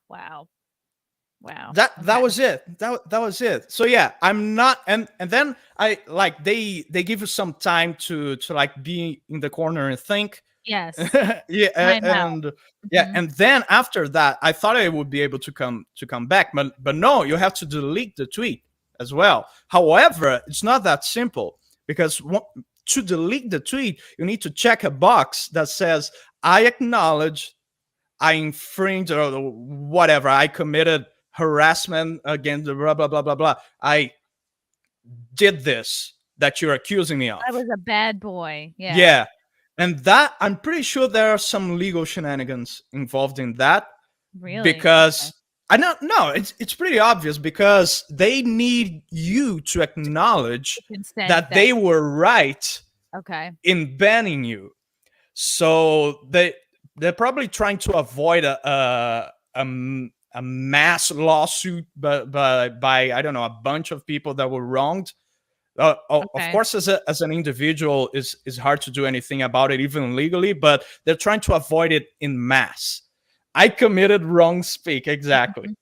Wow. That was it. That was it. So yeah, I'm not, and then I like they give you some time to like be in the corner and think. Yes. Yeah, and then after that, I thought I would be able to come back, but no, you have to delete the tweet as well. However, it's not that simple, because to delete the tweet, you need to check a box that says, I acknowledge I infringed or whatever, I committed harassment against the blah, blah, blah, blah, blah. I did this that you're accusing me of. I was a bad boy. Yeah. Yeah. And that, I'm pretty sure there are some legal shenanigans involved in that. Really? Because I don't know. It's pretty obvious, because they need you to acknowledge that they were right in banning you. So they're probably trying to avoid a mass lawsuit by I don't know, a bunch of people that were wronged. Of course, as an individual, is hard to do anything about it, even legally. But they're trying to avoid it in mass. I committed wrong speak. Exactly.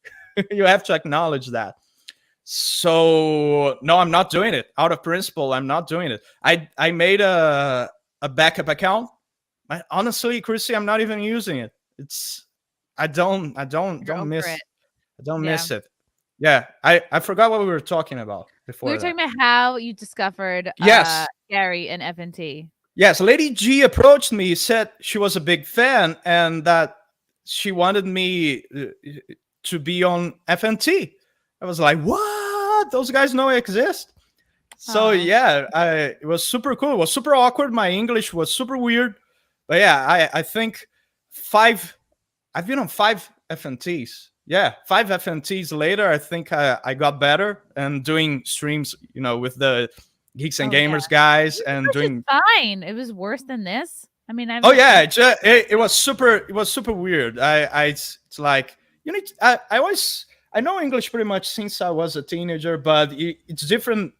You have to acknowledge that. So no, I'm not doing it. Out of principle, I'm not doing it. I made a backup account. Honestly, Chrissy, I'm not even using it. I don't miss it. Yeah, I forgot what we were talking about before. We were talking about how you discovered Gary and FNT. Yes, Lady G approached me, said she was a big fan and that she wanted me to be on FNT. I was like, what? Those guys know I exist? So yeah, it was super cool. It was super awkward. My English was super weird. But yeah, I think I've been on 5 FNTs. Yeah, 5 FNTs later, I think I got better and doing streams, with the Geeks and Gamers guys, and doing fine. It was worse than this. I mean, it was super weird. It's like I know English pretty much since I was a teenager, but it's different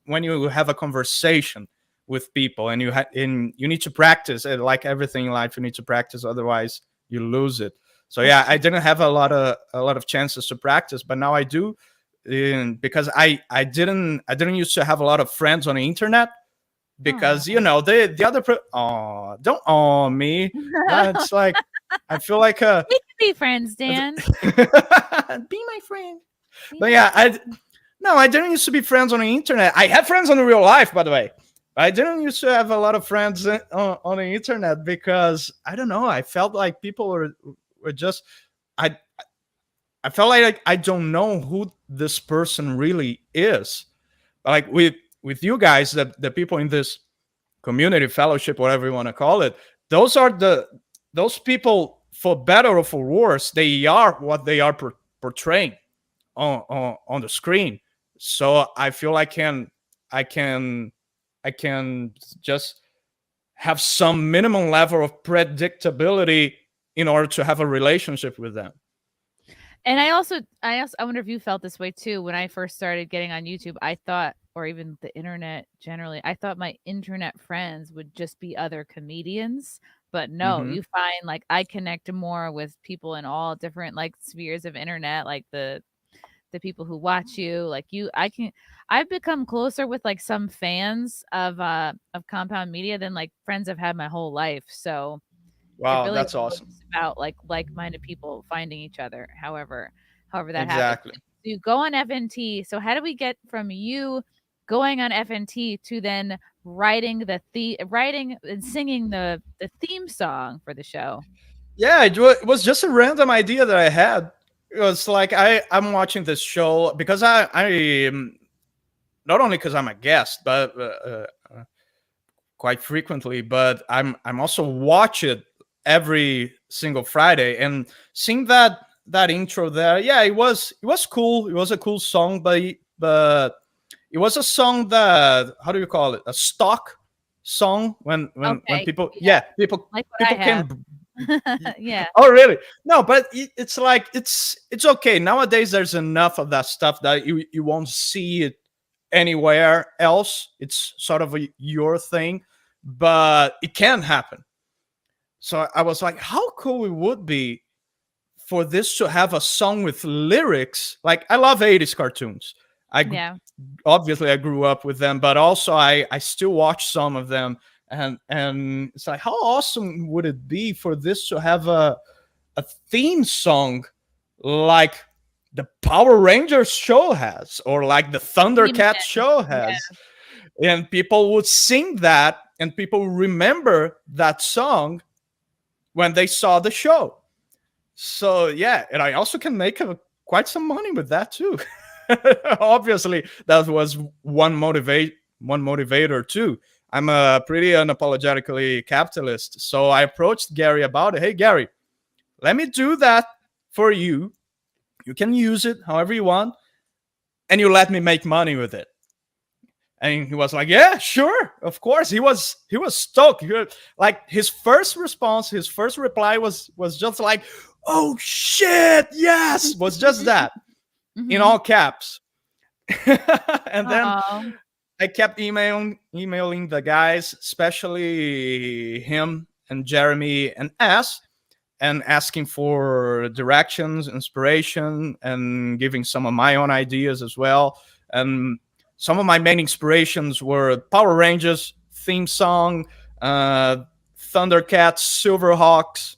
when you have a conversation with people and you need to practice. Like everything in life, you need to practice, otherwise you lose it. So yeah, I didn't have a lot of chances to practice, but now I do, because I didn't used to have a lot of friends on the internet, because the other don't me. It's like I feel like we can be friends, Dan. Be my friend. But yeah, No, I didn't used to be friends on the internet. I had friends on the real life, by the way. I didn't used to have a lot of friends on the internet because I don't know. I felt like people were just I I felt like I don't know who this person really is. Like with you guys, the people in this community fellowship, whatever you want to call it, those people, for better or for worse, they are what they are portraying on the screen. So I feel I can I can just have some minimum level of predictability in order to have a relationship with them. And I wonder if you felt this way too. When I first started getting on YouTube, I thought, or even the internet generally, I thought my internet friends would just be other comedians. But no, Hmm. you find like I connect more with people in all different like spheres of internet, like the people who watch you, like I've become closer with like some fans of Compound Media than like friends I've had my whole life. So it Wow, really that's is awesome. about like-minded people finding each other, however that happens. Exactly. So you go on FNT. So how do we get from you going on FNT to then writing and singing the theme song for the show? Yeah, it was just a random idea that I had. It was like I'm watching this show because not only because I'm a guest, but quite frequently, but I'm also watch it every single Friday, and seeing that intro there, yeah, it was cool. It was a cool song, but it was a song that, how do you call it, a stock song when Okay. people, Yeah. yeah, people Like what I people have. can. Yeah. Oh, really? No, but it's like it's okay nowadays. There's enough of that stuff that you won't see it anywhere else. It's sort of your thing, but it can happen. So I was like, how cool it would be for this to have a song with lyrics. Like, I love 80s cartoons. Yeah. Obviously I grew up with them, but also I still watch some of them, and it's like, how awesome would it be for this to have a theme song like the Power Rangers show has, or like the Thundercats show Yeah. has, and people would sing that, and people remember that song when they saw the show. So yeah, and I also can make quite some money with that too. Obviously, that was one motivator too. I'm a pretty unapologetically capitalist, so I approached Gary about it. Hey, Gary, let me do that for you. You can use it however you want, and you let me make money with it. And he was like, "Yeah, sure, of course." He was stoked. Like, his first response, his first reply was just like, "Oh shit, yes!" Was just that in Mhm. all caps. And then Aw. I kept emailing the guys, especially him and Jeremy and S, and asking for directions, inspiration, and giving some of my own ideas as well. And some of my main inspirations were Power Rangers theme song, Thundercats, Silverhawks.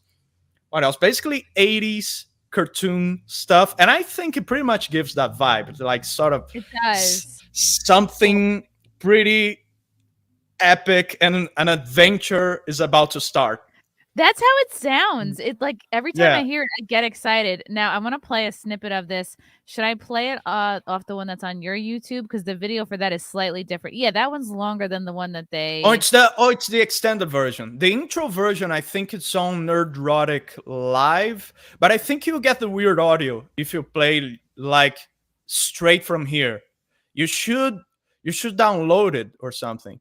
What else? Basically 80s cartoon stuff, and I think it pretty much gives that vibe. It's like sort of It does. something pretty epic, and an adventure is about to start. That's how it sounds. It like every time Yeah. I hear it, I get excited. Now I want to play a snippet of this. Should I play it off the one that's on your YouTube? Because the video for that is slightly different. Yeah, that one's longer than the one that they. It's the extended version. The intro version, I think it's on Nerdrotic Live, but I think you'll get the weird audio if you play like straight from here. You should download it or something.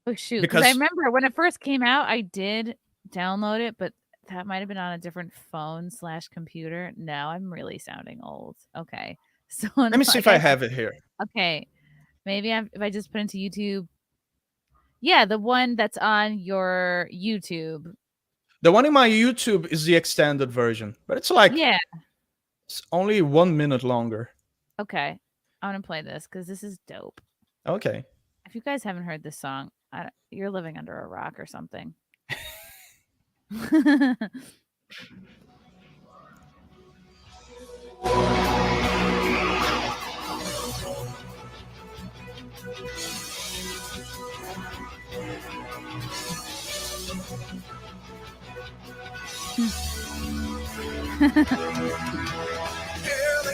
Oh shoot! Because I Because remember when it first came out, I did download it, but that might have been on a different phone/computer. Now I'm really sounding old. Okay, so let me see if I have it here. Okay, maybe if I just put into YouTube. Yeah, the one that's on your YouTube. The one in my YouTube is the extended version, but it's like, Yeah. it's only 1 minute longer. Okay, I'm gonna play this because this is dope. Okay. If you guys haven't heard this song, you're living under a rock or something. they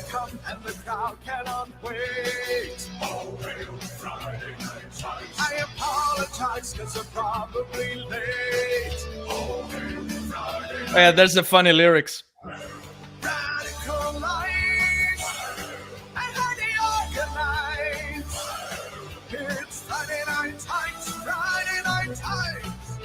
come and the crowd cannot wait. Oh, hail Friday Night Lights. I apologize because I'm probably late. Oh, hail Friday Night. Oh, yeah, there's the funny lyrics. Radical lights. I had the organize. It's Friday Night Tights. Friday Night Tights.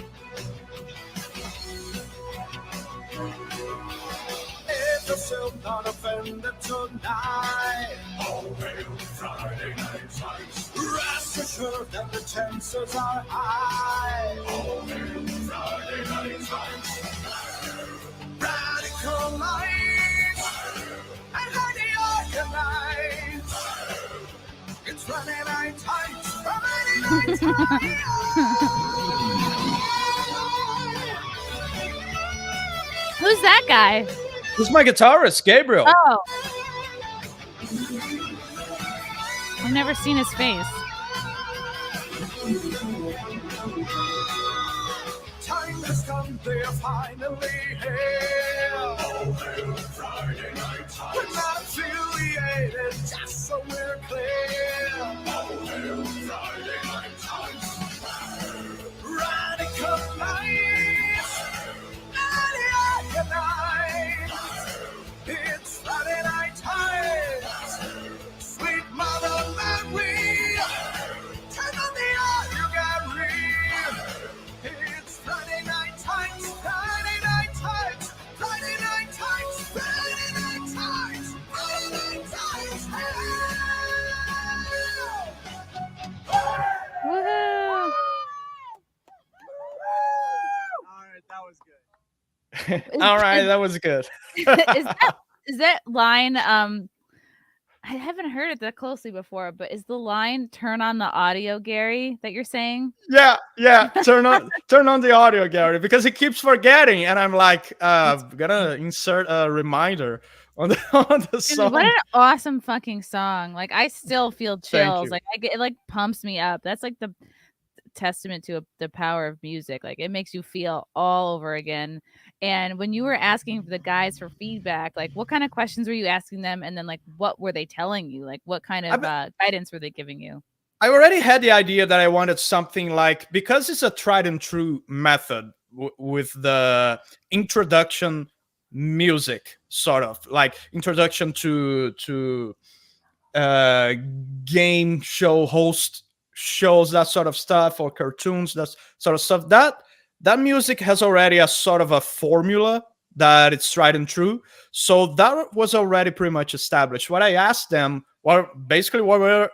If you're still not offended tonight, oh, hail Friday Night Tights. Rest assured that the chances are high. Oh, hail Friday Night Tights. Radical lights. And highly organized. It's Friday Night Tights. Friday Night Tights. Who's that guy? Who's my guitarist, Gabriel? Oh. I've never seen his face. Time has come, they are finally here. Oh, hail Friday Night Tights. We're not affiliated, just so we're clear. Oh, hail Friday Night Tights. Radical lights. It's Friday Night Tights. Sweet Mother Mary, turn on the audio gallery. It's Friday Night Tights. Friday Night Tights. Friday Night Tights. Friday Night Tights. Friday Night Tights. Woohoo! All right, that was good. is that line? I haven't heard it that closely before, but is the line "turn on the audio, Gary" that you're saying? Yeah. Turn on the audio, Gary, because he keeps forgetting, and I'm like, gonna insert a reminder on the song. What an awesome fucking song! Like, I still feel chills. you. Like, it like pumps me up. That's like the testament to the power of music. Like, it makes you feel all over again. And when you were asking the guys for feedback, like, what kind of questions were you asking them, and then like what were they telling you? Like, what kind of guidance were they giving you? I already had the idea that I wanted something like, because it's a tried and true method with the introduction music, sort of like introduction to game show host shows, that sort of stuff, or cartoons, that sort of stuff. That music has already a sort of a formula that it's tried and true. So that was already pretty much established. What I asked them, well, basically, what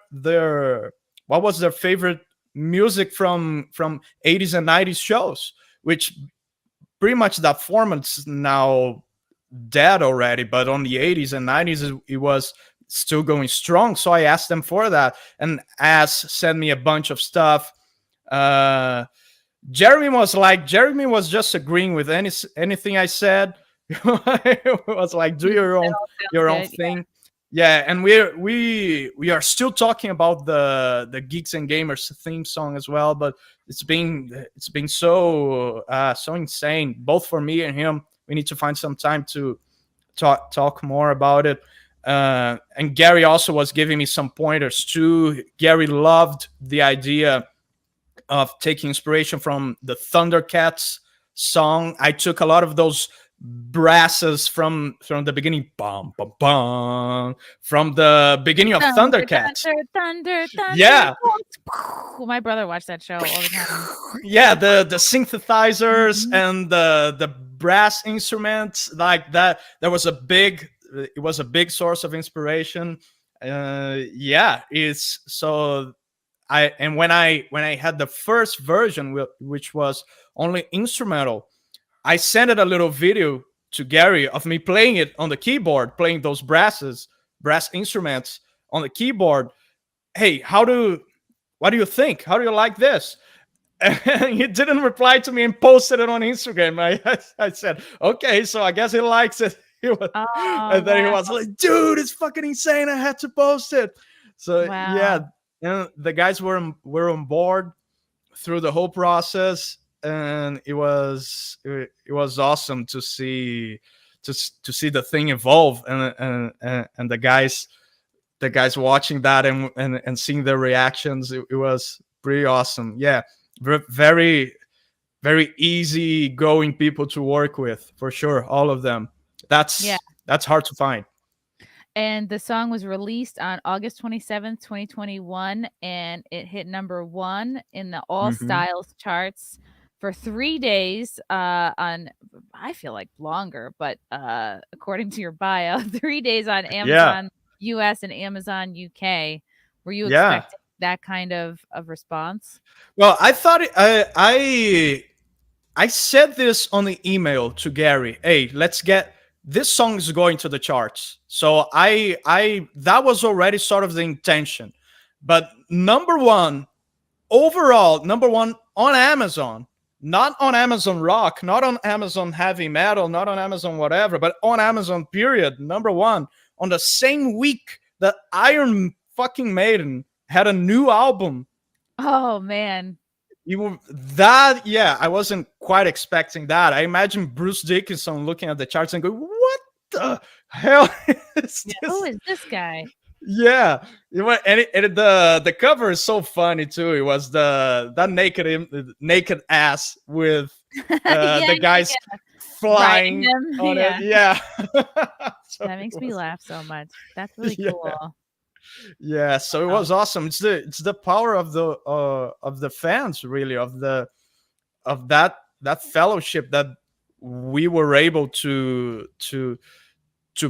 was their favorite music from 80s and 90s shows, which pretty much that format's now dead already, but on the 80s and 90s it was still going strong. So I asked them for that, and sent me a bunch of stuff. Jeremy was just agreeing with anything I said. It was like, do your own thing. Yeah, and we are still talking about the Geeks and Gamers theme song as well, but it's been so insane, both for me and him. We need to find some time to talk more about it. And Gary also was giving me some pointers too. Gary loved the idea of taking inspiration from the Thundercats song. I took a lot of those brasses from the beginning, bum bum bum, from the beginning of Thundercats. Thunder. Yeah. My brother watched that show all the time. Yeah, the synthesizers and the brass instruments, like that. It was a big source of inspiration. Yeah, it's so. When I had the first version, which was only instrumental, I sent it a little video to Gary of me playing it on the keyboard, playing those brass instruments on the keyboard. Hey, what do you think? How do you like this? And he didn't reply to me and posted it on Instagram. I said, okay, so I guess he likes it. And then he was like, dude, it's fucking insane. I had to post it. So yeah. And the guys were on board through the whole process, and it was awesome to see to see the thing evolve, and the guys watching that and seeing their reactions. It was pretty awesome. Yeah, very very easy going people to work with, for sure, all of them. Yeah. That's hard to find. And the song was released on August 27th, 2021, and it hit #1 in the All Styles charts for 3 days, on, I feel like longer, but according to your bio, 3 days on Amazon US and Amazon UK. Were you expecting that kind of response? Well, I thought I said this on the email to Gary. Hey, let's get this song is going to the charts. So I that was already sort of the intention. But overall, number one on Amazon, not on Amazon Rock, not on Amazon Heavy Metal, not on Amazon whatever, but on Amazon period, number 1 on the same week that Iron fucking Maiden had a new album. Oh man. I wasn't quite expecting that. I imagine Bruce Dickinson looking at the charts and going, "What the hell is this? Who is this guy?" Yeah, the cover is so funny too. It was that naked ass with the guys flying on it. Yeah, so that makes me laugh so much. That's really cool. Yeah, so it was awesome. It's the power of the fans, really, of that fellowship that we were able to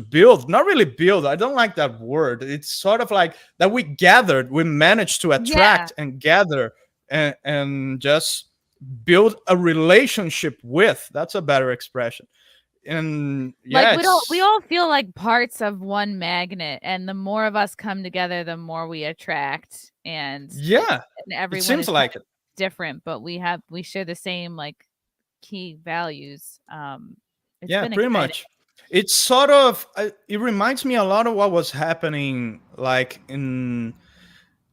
build. Not really build. I don't like that word. It's sort of like that we managed to attract and gather and just build a relationship with. That's a better expression. And like we all feel like parts of one magnet, and the more of us come together, the more we attract. And everyone seems like it different, but we share the same like key values. It's pretty much. It's sort of it reminds me a lot of what was happening like in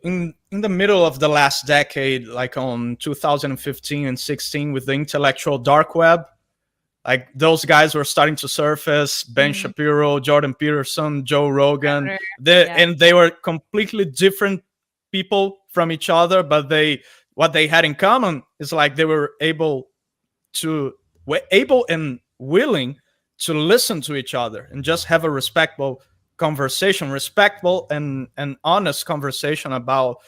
the middle of the last decade, like on 2015 and 16 with the intellectual dark web. Like those guys were starting to surface: Ben Shapiro, Jordan Peterson, Joe Rogan. And they were completely different people from each other, but what they had in common is like they were able and willing to listen to each other and just have a respectful and honest conversation about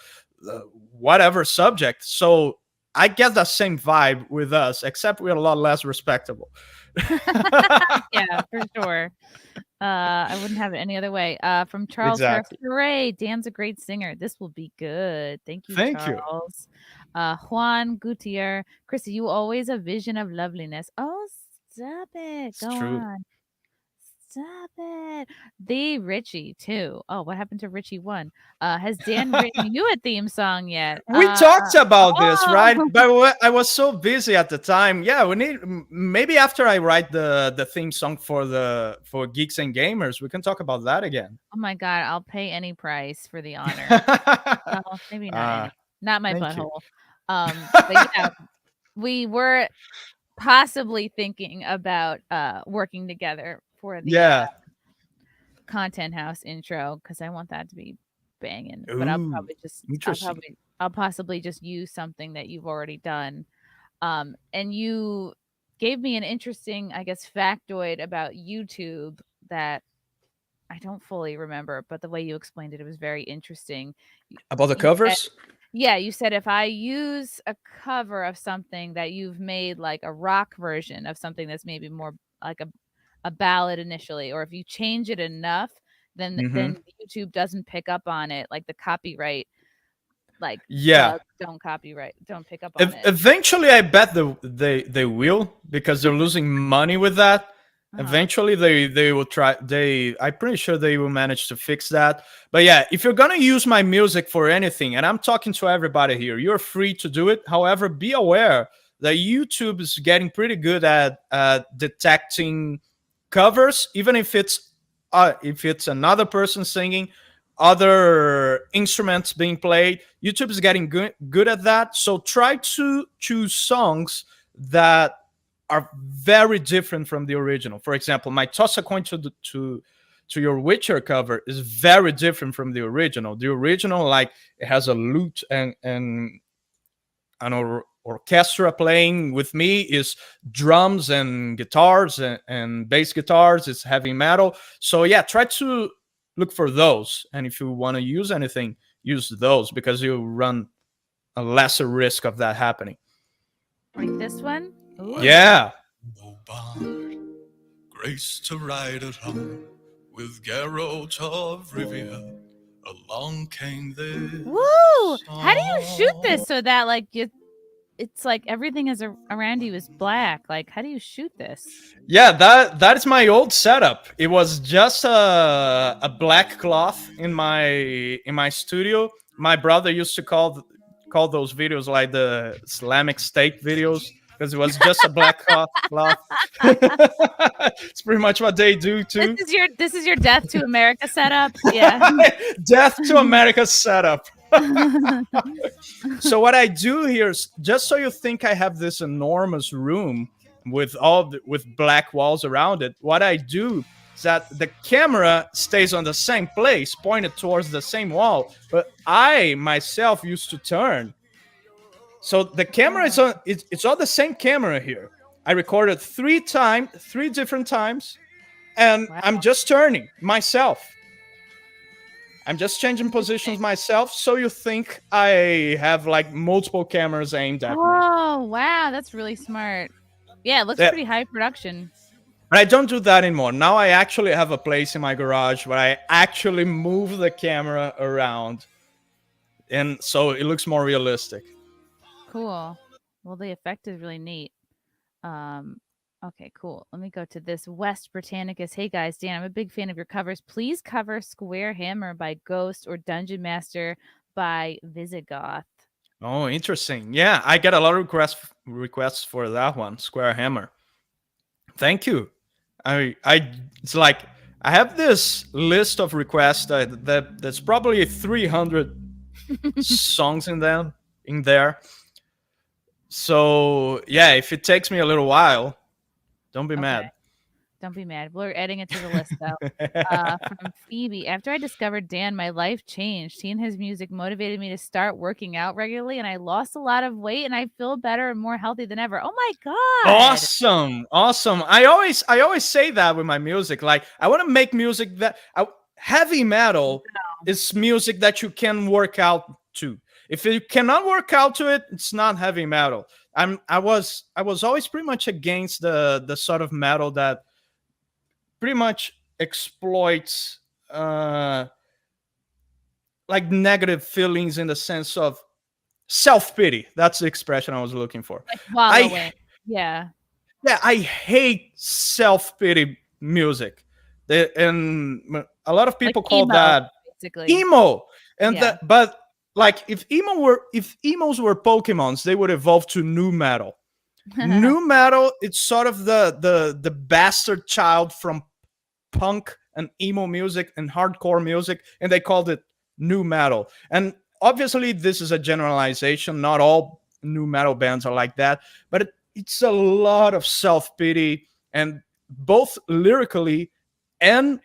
whatever subject. So I get that same vibe with us, except we're a lot less respectable. Yeah, for sure. I wouldn't have it any other way. From Charles, hooray! Dan's a great singer. This will be good. Thank you, Charles. Juan Gutierrez, Chrissy, you always a vision of loveliness. Oh, stop it! Go on. Stop it. The Richie too. Oh, what happened to Richie 1? Has Dan written you a theme song yet? We talked about this, right? But I was so busy at the time. Yeah, we need maybe after I write the theme song for Geeks and Gamers, we can talk about that again. Oh my god, I'll pay any price for the honor. Well, maybe not. Not my butthole. But yeah, we were possibly thinking about working together for the Content House intro, because I want that to be banging. But I'll possibly just use something that you've already done. And you gave me an interesting, I guess, factoid about YouTube that I don't fully remember, but the way you explained it, it was very interesting. About the covers? You said if I use a cover of something that you've made, like a rock version of something that's maybe more like a ballad initially, or if you change it enough, then YouTube doesn't pick up on it, like the copyright, like don't pick up on it. Eventually, I bet they will, because they're losing money with that. Eventually they will try. I'm pretty sure they will manage to fix that. But yeah, if you're gonna use my music for anything, and I'm talking to everybody here, you're free to do it. However, be aware that YouTube is getting pretty good at detecting covers, even if it's another person singing, other instruments being played. YouTube is getting good at that. So try to choose songs that are very different from the original. For example, my Toss a Coin to Your Witcher cover is very different from the original. The original, like, it has a lute and an orchestra playing. With me is drums and guitars and bass guitars. It's heavy metal. So yeah, try to look for those. And if you want to use anything, use those, because you run a lesser risk of that happening. Like this one? Ooh. Yeah. No bard, grace to ride along with Geralt of Rivia. Along came this. Woo! How do you shoot this so that like it's like everything is around you is black? Like, how do you shoot this? Yeah, that is my old setup. It was just a black cloth in my studio. My brother used to call those videos like the Islamic State videos, because it was just a black cloth. It's pretty much what they do too. This is your Death to America setup. Yeah. Death to America setup. So what I do here is, just so you think I have this enormous room with black walls around it, what I do is that the camera stays on the same place, pointed towards the same wall, but I myself used to turn. So the camera is on. It's on the same camera here. I recorded 3 different times, and Wow. I'm just turning myself. I'm just changing positions myself, so you think I have like multiple cameras aimed at me. Oh wow, that's really smart. Yeah, it looks Yeah. pretty high production. But I don't do that anymore. Now I actually have a place in my garage where I actually move the camera around, and so it looks more realistic. Cool. Well, the effect is really neat. Okay, cool. Let me go to this West Britannicus. Hey guys, Dan, I'm a big fan of your covers. Please cover Square Hammer by Ghost or Dungeon Master by Visigoth. Oh, interesting. Yeah, I get a lot of requests for that one, Square Hammer. Thank you. It's like I have this list of requests that's probably 300 songs in there. So yeah, if it takes me a little while, don't be mad. Don't be mad. We're adding it to the list though. From Phoebe. After I discovered Dan, my life changed. He and his music motivated me to start working out regularly, and I lost a lot of weight, and I feel better and more healthy than ever. Oh my god! Awesome. I always say that with my music. Like, I want to make music that heavy metal is music that you can work out to. If you cannot work out to it, it's not heavy metal. I was always pretty much against the sort of metal that pretty much exploits like negative feelings, in the sense of self-pity. That's the expression I was looking for. Like wallowing. Yeah, I hate self-pity music. And a lot of people like call emo, that basically. emo. And Yeah. but like, if emos were Pokemons, they would evolve to new metal. New metal, it's sort of the bastard child from punk and emo music and hardcore music, and they called it new metal. And obviously this is a generalization. Not all new metal bands are like that, but it's a lot of self-pity, and both lyrically and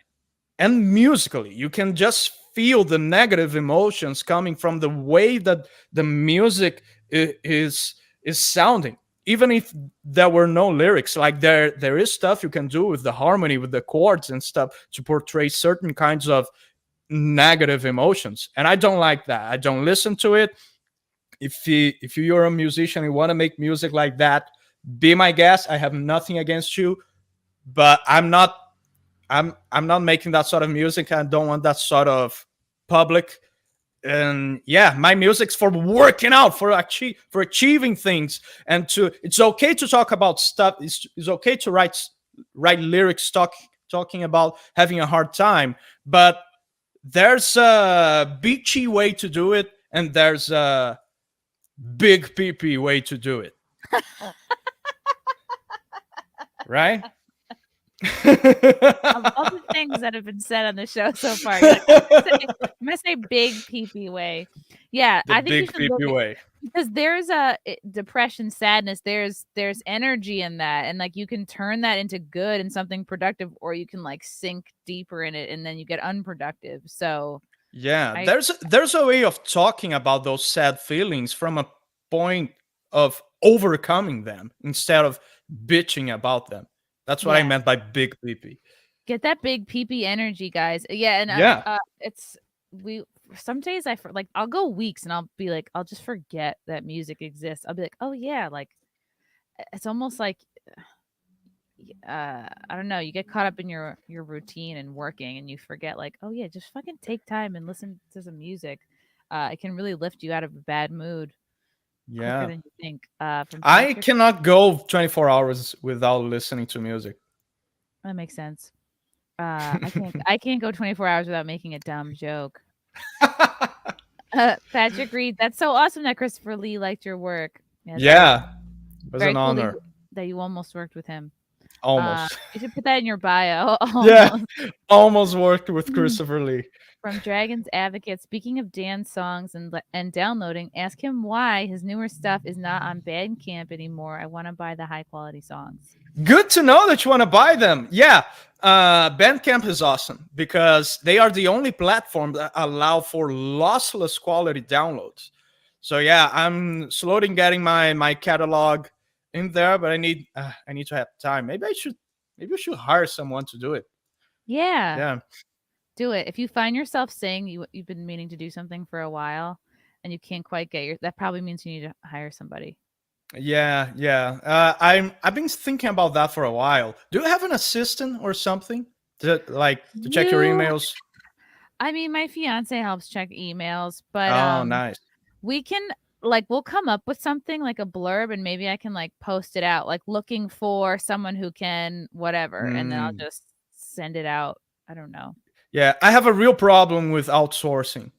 musically. You can just feel the negative emotions coming from the way that the music is sounding. Even if there were no lyrics, like there is stuff you can do with the harmony, with the chords and stuff, to portray certain kinds of negative emotions. And I don't like that. I don't listen to it. If you're a musician and you want to make music like that, be my guest. I have nothing against you, but I'm not making that sort of music. I don't want that sort of public. And yeah, my music's for working out, for achieving things, and it's okay to talk about stuff. It's okay to write lyrics talking about having a hard time, but there's a beachy way to do it, and there's a big pee way to do it. Right? Of all the things that have been said on the show so far, I'm gonna say big pee way. Yeah, the I think you big should look PP at, way. because there's depression, sadness. There's energy in that, and like you can turn that into good and something productive, or you can like sink deeper in it, and then you get unproductive. So Yeah, I there's a way of talking about those sad feelings from a point of overcoming them instead of bitching about them. That's what I yeah, meant by big PP. get that big peepee energy, guys. Yeah, and Yeah. it's we. Some days like I'll go weeks and I'll be like I'll just forget that music exists. I'll be like, oh yeah, like it's almost like I don't know, you get caught up in your routine and working and you forget like, oh yeah, just fucking take time and listen to some music. It can really lift you out of a bad mood quicker Yeah. than you think. From I Patrick, cannot go 24 hours without listening to music. that makes sense. I can't go 24 hours without making a dumb joke. Patrick Reed, that's so awesome that Christopher Lee liked your work. Yeah, it's very Yeah, it was very an cool honor. that you almost worked with him. Almost. You should put that in your bio. Yeah, Almost. almost worked with Christopher Lee. From Dragon's Advocate, speaking of Dan's songs and downloading, ask him why his newer stuff is not on Bandcamp anymore. I want to buy the high quality songs. Good to know that you want to buy them. Yeah, Bandcamp is awesome because they are the only platform that allow for lossless quality downloads. So yeah, I'm slowly getting my catalog in there, but I need to have time. Maybe I should hire someone to do it. Yeah, Yeah. do it. If you find yourself saying you've been meaning to do something for a while and you can't quite that probably means you need to hire somebody. Yeah. I've been thinking about that for a while. Do you have an assistant or something to check your emails? I mean, my fiance helps check emails, but Oh, nice. we can we'll come up with something like a blurb and maybe I can like post it out, like looking for someone who can whatever, and then I'll just send it out. I don't know. Yeah, I have a real problem with outsourcing.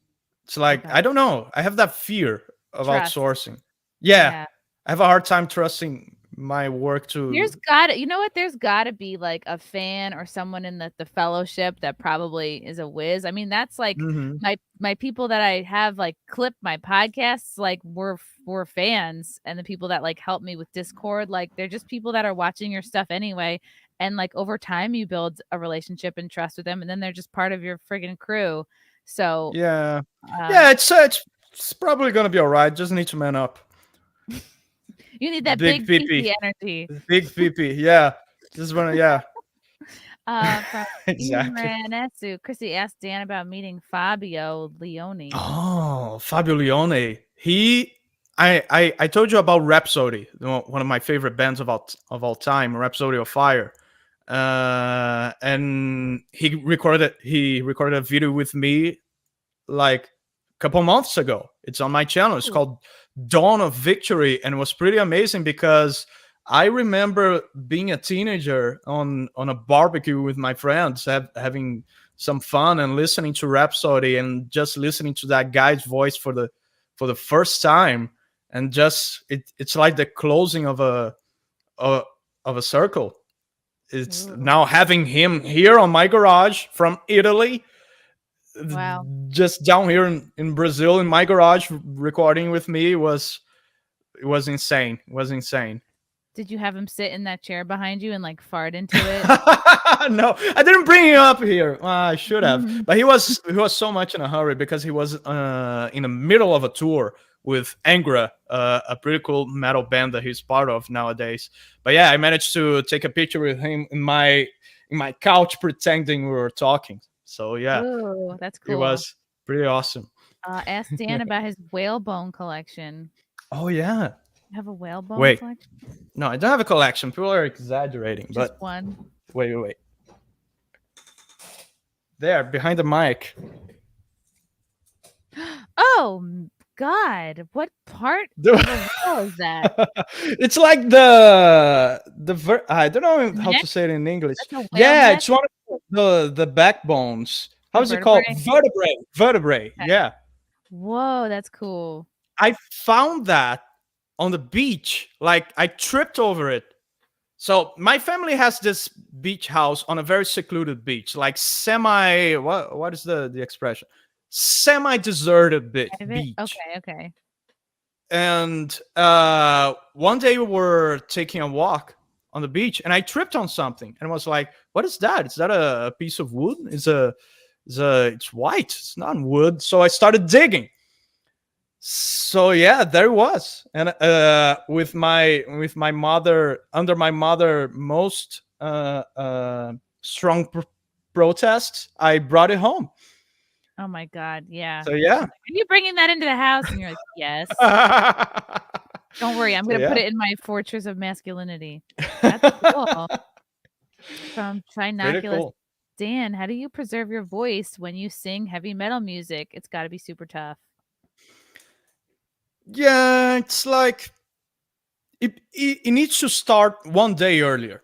It's like, Okay. I don't know. I have that fear of Trust. outsourcing. Yeah, Yeah. I have a hard time trusting my work to. There's gotta be like a fan or someone in the fellowship that probably is a whiz. I mean, that's like Mhm. my people that I have like clip my podcasts, like were fans, and the people that like help me with Discord, like they're just people that are watching your stuff anyway. And like over time you build a relationship and trust with them, and then they're just part of your friggin' crew. So Yeah, it's probably gonna be all right. Just need to man up. you need that Big big PP. energy. Big PP. Yeah, just wanna. Yeah, From exactly. Imranesu, Chrissy asked Dan about meeting Fabio Leone. Oh, Fabio Leone. I told you about Rhapsody, one of my favorite bands of all time, Rhapsody of Fire. And he recorded a video with me like a couple months ago. It's on my channel. It's called Dawn of Victory, and it was pretty amazing because I remember being a teenager on a barbecue with my friends, having some fun and listening to Rhapsody and just listening to that guy's voice for the first time, and just it's like the closing of a circle. It's now having him here on my garage from Italy. Wow. Just down here in Brazil in my garage recording with me was insane. It was insane. Did you have him sit in that chair behind you and like fart into it? No, I didn't bring him up here. I should have, but he was so much in a hurry because he was in the middle of a tour with Angra, a pretty cool metal band that he's part of nowadays. But yeah, I managed to take a picture with him in my couch pretending we were talking. So yeah, Ooh, that's cool. it was pretty awesome. Ask Dan about his whalebone collection. Oh yeah. You have a whalebone collection? No, I don't have a collection. People are exaggerating. Just but one. Wait. There, behind the mic. Oh God! What part of the whale is that? It's like I don't know how to say it in English. Yeah, neck? it's one of the backbones. How's it called? Vertebrae. Okay. Yeah. Whoa, that's cool. I found that on the beach. Like I tripped over it. So my family has this beach house on a very secluded beach, like what is the expression? semi-deserted Private? beach. Okay. And one day we were taking a walk on the beach, and I tripped on something, and was like, "What is that? Is that a piece of wood? It's white. It's not wood." So I started digging. So yeah, there it was, and with my mother, under my mother most strong protests, I brought it home. Oh my God. Yeah. So yeah. Are you bringing that into the house? And you're like, yes. Don't worry. I'm So, going to put yeah. it in my fortress of masculinity. That's cool. From Pretty Trinoculus cool. Dan, how do you preserve your voice when you sing heavy metal music? It's got to be super tough. Yeah, it's like it needs to start one day earlier.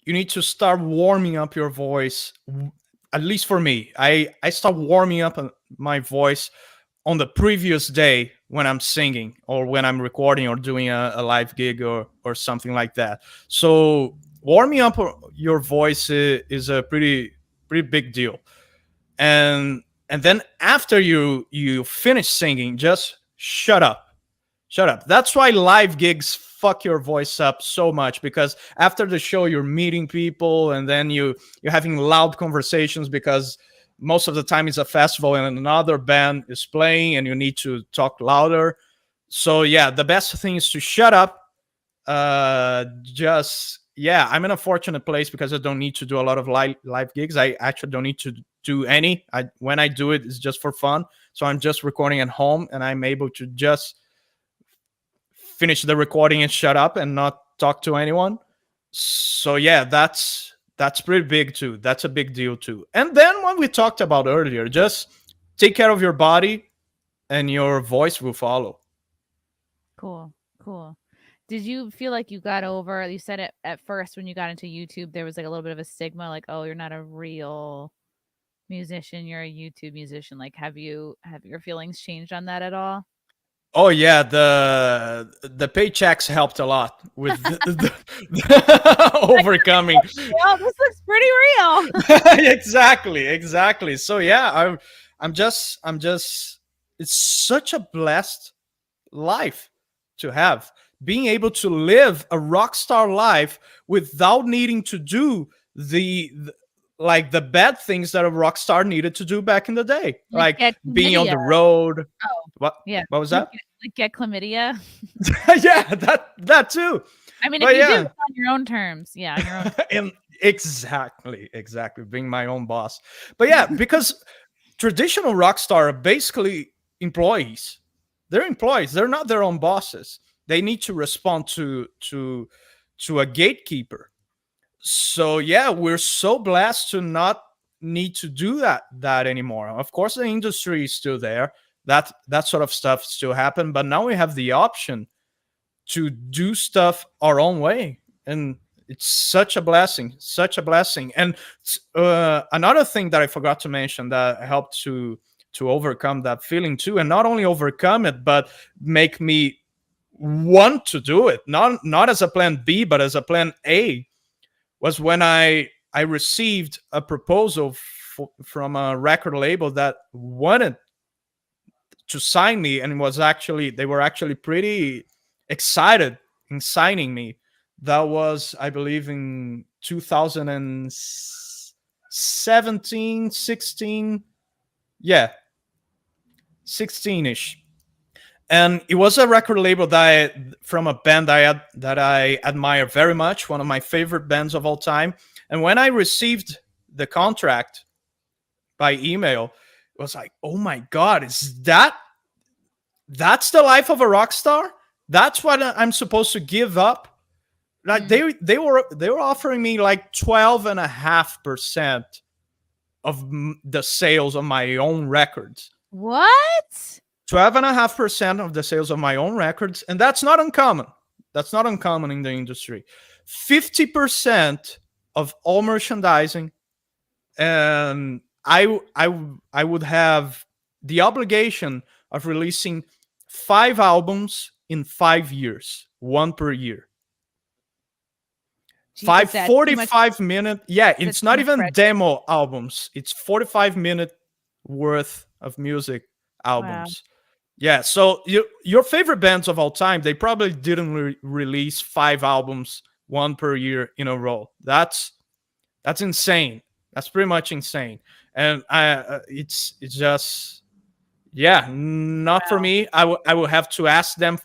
You need to start warming up your voice. At least for me, I start warming up my voice on the previous day when I'm singing or when I'm recording or doing a live gig or something like that. So warming up your voice is a pretty big deal. And then after you finish singing, just shut up. Shut up. That's why live gigs fuck your voice up so much, because after the show you're meeting people, and then you're having loud conversations because most of the time it's a festival and another band is playing and you need to talk louder. So yeah, the best thing is to shut up. I'm in a fortunate place because I don't need to do a lot of live gigs. I actually don't need to do any. When I do it, it's just for fun. So I'm just recording at home, and I'm able to just finish the recording and shut up and not talk to anyone. So yeah, that's pretty big too. That's a big deal too. And then what we talked about earlier, just take care of your body and your voice will follow. Cool. Did you feel like you got over, you said it at first when you got into YouTube, there was like a little bit of a stigma, like, oh, you're not a real musician, you're a YouTube musician. Like, have your feelings changed on that at all? Oh yeah, the paychecks helped a lot with the overcoming. Well, this looks pretty real. Exactly. So yeah, I'm just it's such a blessed life to have, being able to live a rock star life without needing to do the like the bad things that a rock star needed to do back in the day, like being on the road. Oh, What? yeah. What was that? Like get chlamydia. Yeah, that too. I mean, But if you yeah. do it on your own terms, yeah, on your own. And exactly, being my own boss. But yeah, because traditional rock star are basically employees. They're employees. They're not their own bosses. They need to respond to a gatekeeper. So yeah, we're so blessed to not need to do that anymore. Of course, the industry is still there. That sort of stuff still happen, but now we have the option to do stuff our own way, and it's such a blessing. And another thing that I forgot to mention that helped to overcome that feeling too, and not only overcome it, but make me want to do it, not as a plan B, but as a plan A, was when I received a proposal from a record label that wanted to sign me, and they were actually pretty excited in signing me. That was, I believe, in 2017, 16. Yeah, 16ish. And it was a record label from a band that I admire very much, one of my favorite bands of all time. And when I received the contract by email, it was like, oh my God, that's the life of a rock star? That's what I'm supposed to give up? Like they were offering me like 12.5% of the sales of my own records. What? 12.5% of the sales of my own records, and that's not uncommon. That's not uncommon in the industry. 50% of all merchandising, and I would have the obligation of releasing 5 albums in 5 years, one per year. Gee, 45-minute. Yeah, it's not even demo albums. It's 45-minute worth of music Wow. albums. Yeah, so your favorite bands of all time, they probably didn't release 5 albums, one per year in a row. That's insane. That's pretty much insane. And it's just, yeah, not for Wow. me. I will have to ask them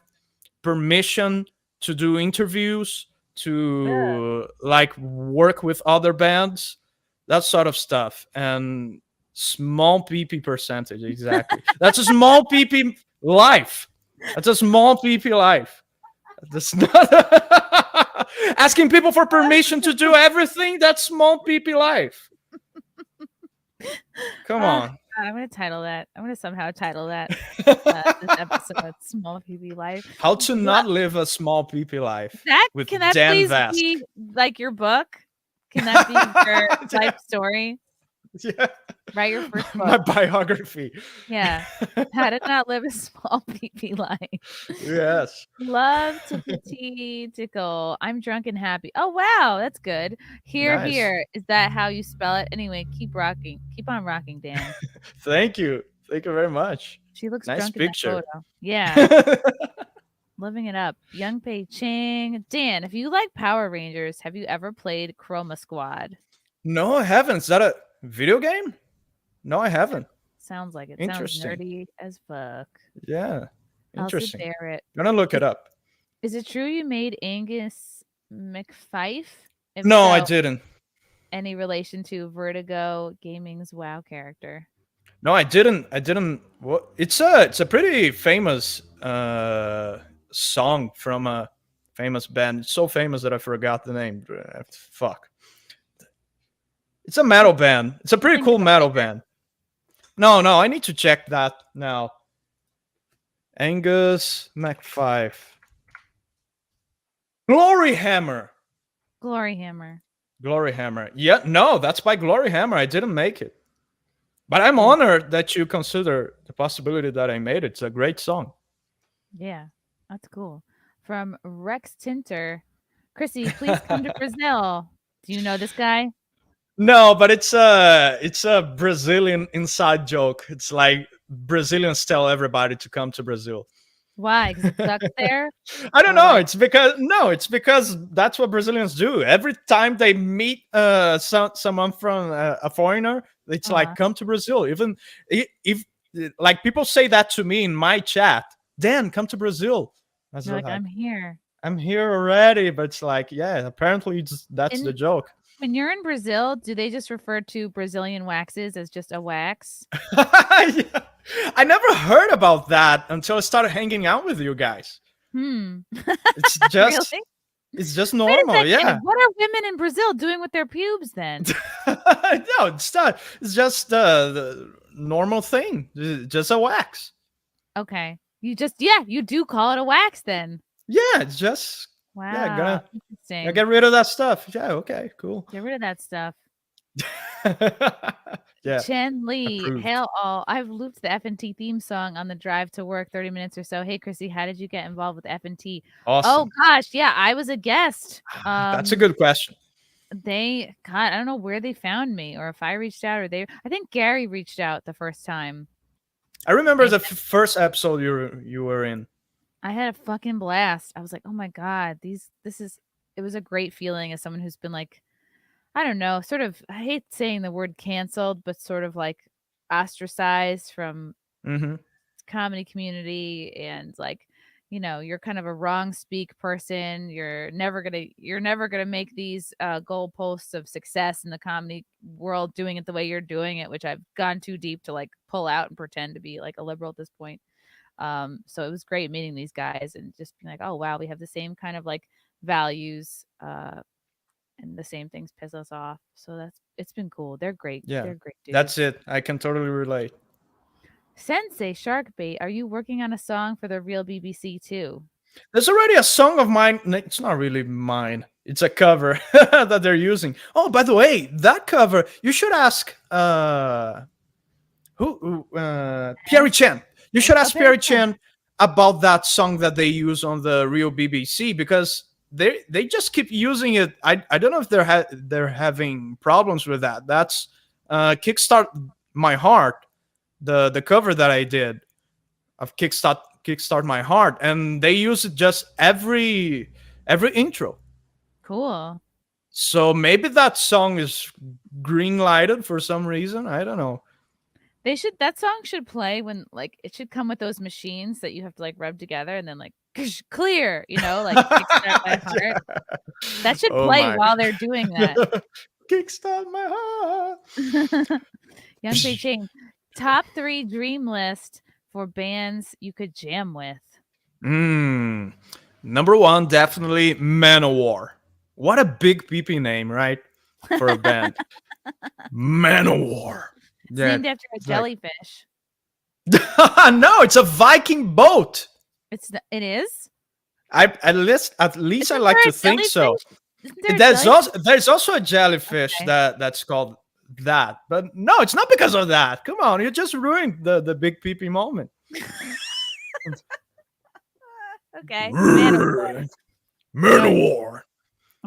permission to do interviews, Ugh. to like work with other bands, that sort of stuff. And small pp percentage, exactly. That's a small pp life. That's a small pp life. That's not asking people for permission to do everything. That's small pp life. Come on. God, I'm gonna title that. I'm gonna somehow title that this episode "Small PB Life." How to not live a small pp life That with can that Dan please Vasc. be like your book? Can that be your life story? Yeah. Write your first My book. biography. Yeah. How to not live a small PP life. Yes. Love to petite tickle. I'm drunk and happy. Oh wow, that's good. Here, Nice. here. Is that how you spell it? Anyway, keep rocking. Keep on rocking, Dan. Thank you. Thank you very much. She looks Nice drunk picture. in that photo. Yeah. Living it up. Young Pei Ching. Dan, if you like Power Rangers, have you ever played Chroma Squad? No, I haven't. Is that a video game? No, I haven't. Sounds like it. Sounds Interesting. nerdy as fuck. Yeah. Elsa Interesting. Barrett. I'm gonna look it up. Is it true you made Angus McFife? If No, I so, didn't. any relation to Vertigo Gaming's WoW character? No, I didn't. What? It's a pretty famous song from a famous band. It's so famous that I forgot the name. Fuck. It's a metal band. It's a pretty cool metal band. No, I need to check that now. Angus McFife. Glory Hammer. Glory Hammer. Glory Hammer. Yeah, no, that's by Glory Hammer. I didn't make it. But I'm honored that you consider the possibility that I made it. It's a great song. Yeah, that's cool. From Rex Tinter. Chrissy, please come to Brazil. Do you know this guy? No, but it's a Brazilian inside joke. It's like Brazilians tell everybody to come to Brazil. Why? Because it sucks there? I don't know. It's because that's what Brazilians do. Every time they meet someone from a foreigner, it's like, come to Brazil. Even if like people say that to me in my chat, Dan, come to Brazil. You're like, I'm here. I'm here already, but it's like, yeah, apparently that's the joke. When you're in Brazil, do they just refer to Brazilian waxes as just a wax? Yeah. I never heard about that until I started hanging out with you guys. It's just Really? It's just normal. Yeah. What are women in Brazil doing with their pubes then? No, it's not. It's just the normal thing. Just a wax. Okay. You do call it a wax then. Yeah, it's just wow. Yeah, interesting. I get rid of that stuff. Yeah, okay, cool. Get rid of that stuff. Yeah. Chen Lee, approved. hail all. I've looped the FNT theme song on the drive to work 30 minutes or so. Hey, Chrissy, how did you get involved with FNT? Awesome. Oh, gosh. Yeah, I was a guest. That's a good question. I don't know where they found me or if I reached out or I think Gary reached out the first time. I remember the first episode you were in. I had a fucking blast. I was like, oh my God, it was a great feeling as someone who's been like, I don't know, sort of, I hate saying the word canceled, but sort of like ostracized from comedy community and like, you know, you're kind of a wrong speak person. You're never gonna make these goalposts of success in the comedy world doing it the way you're doing it, which I've gone too deep to like pull out and pretend to be like a liberal at this point. So it was great meeting these guys and just being like, oh wow, we have the same kind of like values and the same things piss us off. So it's been cool. They're great. Yeah, they're great dudes. That's it. I can totally relate. Sensei Sharkbait, are you working on a song for the real BBC too? There's already a song of mine. It's not really mine. It's a cover that they're using. Oh, by the way, that cover, you should ask Pierre Chen. You should ask Pierre Chen about that song that they use on the real BBC because they just keep using it. I don't know if they're having problems with that. That's Kickstart My Heart. the cover that I did of Kickstart My Heart, and they use it just every intro. Cool. So maybe that song is green lighted for some reason. I don't know. That song should play when, like, it should come with those machines that you have to like rub together and then like clear, like Kickstart My Heart. Yeah. That should Oh play my. while they're doing that. Kickstart My Heart. Young Pei Ching, top 3 dream list for bands you could jam with. Number 1, definitely Manowar. What a big PP name, right? For a band. Manowar. It's named after a jellyfish. No, it's a Viking boat. It is? At least I like to think so. There's also a jellyfish that's called that, but no, it's not because of that. Come on, you just ruined the big PP moment. Okay. Manowar.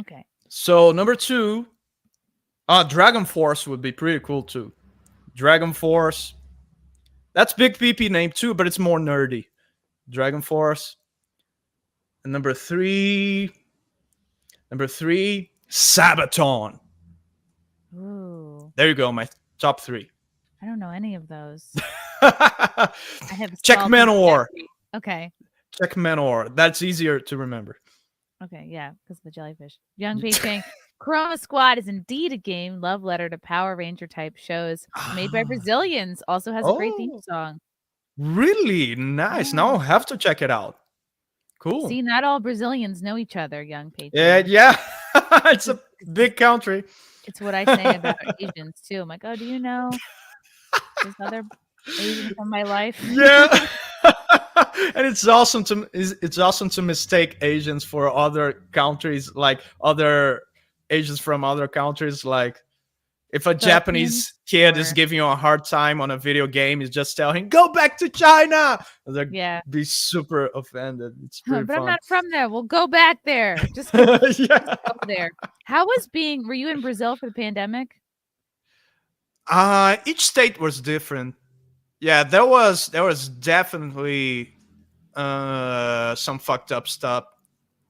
Okay. So number 2, Dragon Force would be pretty cool too. Dragon Force. That's big PP name too, but it's more nerdy. Dragon Force. And number 3, Sabaton. Ooh. There you go, my top 3. I don't know any of those. Check Manowar. Okay. Check Manowar. That's easier to remember. Okay, yeah, because of the jellyfish. Young Pei Ching, Chroma Squad is indeed a game love letter to Power Ranger type shows made by Brazilians. Also has a great theme song. Really nice. Now I'll have to check it out. Cool. See, not all Brazilians know each other, Young Pei Ching. Yeah. It's a big country. It's what I say about Asians too. I'm like, oh, do you know this other Asian from my life? Yeah. And it's awesome to mistake Asians for other countries, like other Asians from other countries. Like if a Japanese kid is giving you a hard time on a video game, you just tell him, go back to China. They'll be super offended. It's pretty but fun. I'm not from there. We'll go back there. Just go there. Were you in Brazil for the pandemic? Each state was different. Yeah, there was definitely some fucked up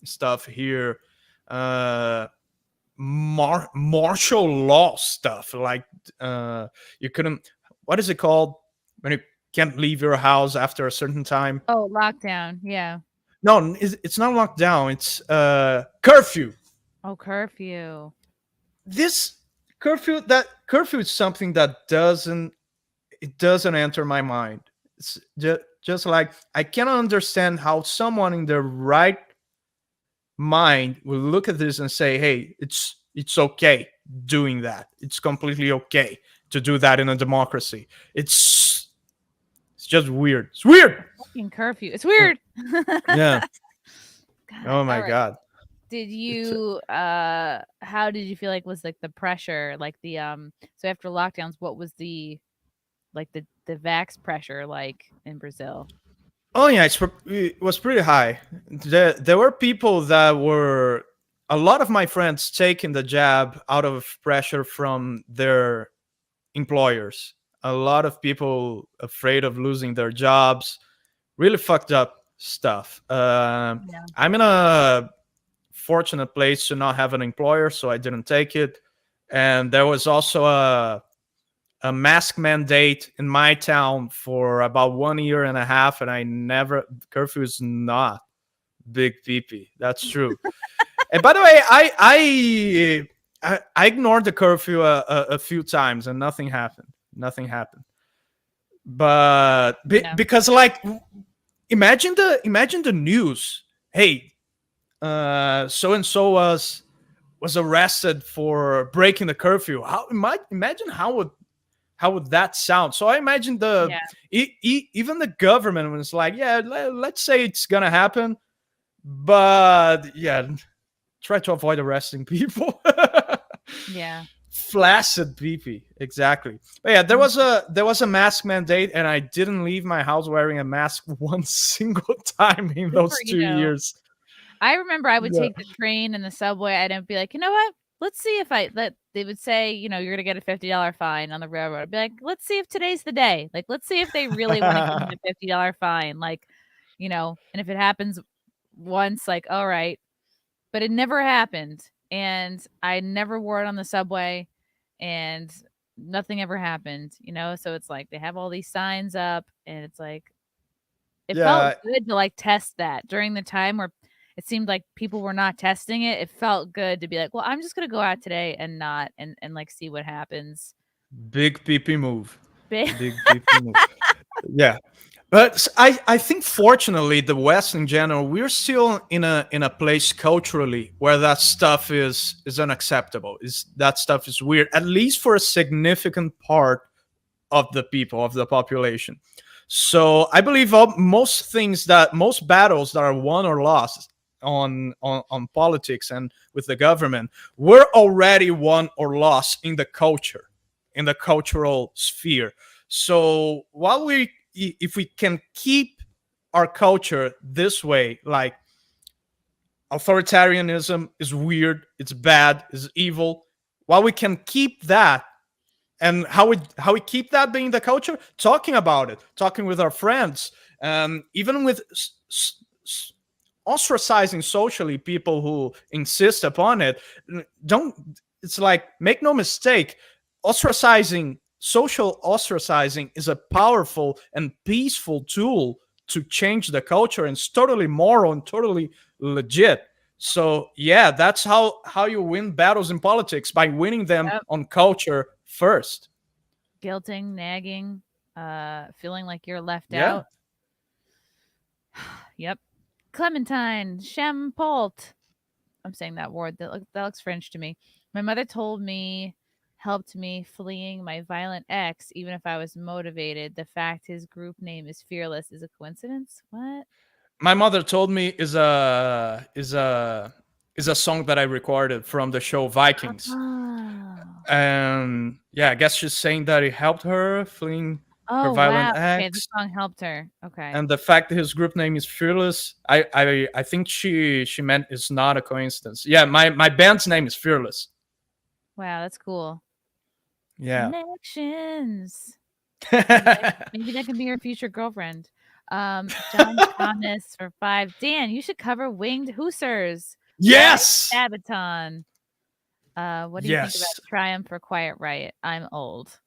stuff here. Martial law stuff, like you couldn't. What is it called when you can't leave your house after a certain time? Oh, lockdown. Yeah. No, it's not lockdown. It's curfew. Oh, curfew. This curfew is something that doesn't enter my mind. It's just like I cannot understand how someone in their right mind will look at this and say, hey, it's okay doing that. It's completely okay to do that in a democracy. It's just weird. It's weird. Fucking curfew. It's weird. Yeah. God, oh my God. Did you how did you feel like was like the pressure, like the so after lockdowns, what was the vax pressure like in Brazil? Oh yeah, it was pretty high. There were people that were, a lot of my friends taking the jab out of pressure from their employers. A lot of people afraid of losing their jobs. Really fucked up stuff. I'm in a fortunate place to not have an employer, so I didn't take it. And there was also a mask mandate in my town for about 1.5 years, and curfew is not big PP. That's true. And by the way, I ignored the curfew a few times and nothing happened. But because like, imagine the news. Hey, so and so was arrested for breaking the curfew. Imagine how would that sound? So I imagine even the government was like, yeah, let's say it's gonna happen, but yeah, try to avoid arresting people. Yeah. Flaccid PP, exactly. But yeah, there was a mask mandate, and I didn't leave my house wearing a mask one single time in those 2 years. I remember I would take the train and the subway, and I'd be like, you know what? Let's see if they would say, you're gonna get a $50 fine on the railroad. I'd be like, let's see if today's the day. Like, let's see if they really want to give me a $50 fine. Like, and if it happens once, like, all right. But it never happened. And I never wore it on the subway, and nothing ever happened, So it's like they have all these signs up, and it's like it felt good to like test that during the time where it seemed like people were not testing it. It felt good to be like, well, I'm just gonna go out today and not and like see what happens. Big PP move. Big PP move. Yeah. But I think fortunately the West in general, we're still in a place culturally where that stuff is unacceptable. That stuff is weird, at least for a significant part of the people, of the population. So I believe most battles that are won or lost on politics and with the government were already won or lost in the culture, in the cultural sphere. So if we can keep our culture this way, like authoritarianism is weird, it's bad, is evil, while we can keep that, and how we keep that being the culture, talking about it, talking with our friends, even with ostracizing socially people who insist upon it. It's like, make no mistake, social ostracizing is a powerful and peaceful tool to change the culture, and it's totally moral and totally legit. So yeah, that's how you win battles in politics, by winning them on culture first. Guilting, nagging, feeling like you're left out. Yep. Clementine, Champalt. I'm saying that word. That looks French to me. My mother helped me fleeing my violent ex, even if I was motivated. The fact his group name is Fearless is a coincidence? What? My mother told me is a song that I recorded from the show Vikings. And yeah, I guess she's saying that it helped her fleeing her violent ex. Okay, the song helped her. Okay. And the fact that his group name is Fearless, I think she meant it's not a coincidence. Yeah, my band's name is Fearless. Wow, that's cool. Yeah. Connections. Maybe that can be your future girlfriend. John Thomas for 5. Dan, you should cover Winged Hussars. Yes. Sabaton. What do you think about Triumph or Quiet Riot? I'm old.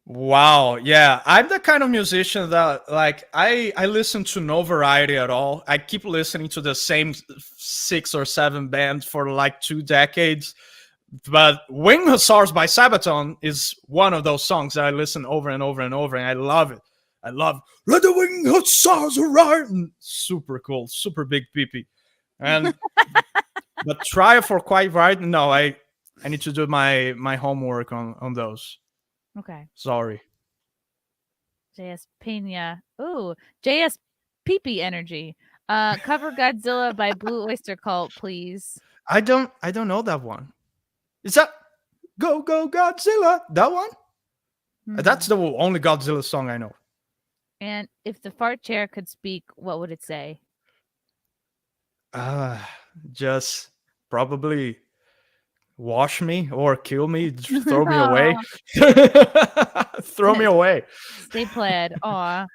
Wow. Yeah, I'm the kind of musician that, like, I listen to no variety at all. I keep listening to the same 6 or 7 bands for like 2 decades. But Winged Hussars by Sabaton is one of those songs that I listen over and over and over, and I love it. I love Let the Winged Hussars Arrive. Super cool, super big peepee. And but Triumph or Quiet Riot, no, I need to do my homework on those. Okay. Sorry. JS Pena. Ooh, JS Peepee energy. Cover Godzilla by Blue Oyster Cult, please. I don't know that one. Is that Go Go Godzilla? That one? That's the only Godzilla song I know. And if the fart chair could speak, what would it say? Just probably wash me or kill me, throw me away. Throw me away. Stay plaid. Aw.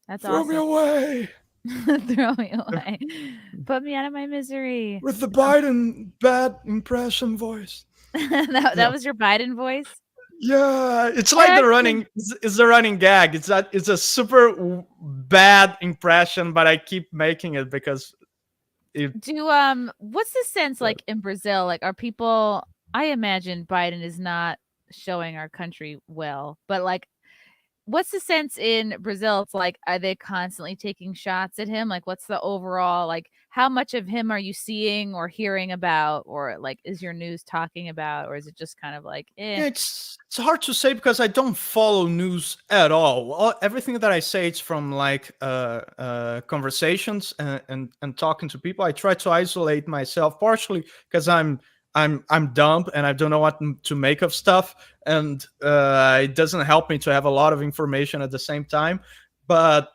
That's throw awesome. Me away. Throw me away. Put me out of my misery. With the Biden bad impression voice. that was your Biden voice? Yeah, it's like the running gag. It's a super bad impression, but I keep making it because what's the sense like in Brazil? Like, are people, I imagine Biden is not showing our country well, but like, what's the sense in Brazil? It's like, are they constantly taking shots at him? Like, what's the overall, like, how much of him are you seeing or hearing about, or like, is your news talking about, or is it just kind of like, It's hard to say because I don't follow news at all. Everything that I say, it's from like conversations and talking to people. I try to isolate myself, partially because I'm dumb and I don't know what to make of stuff, and it doesn't help me to have a lot of information at the same time. But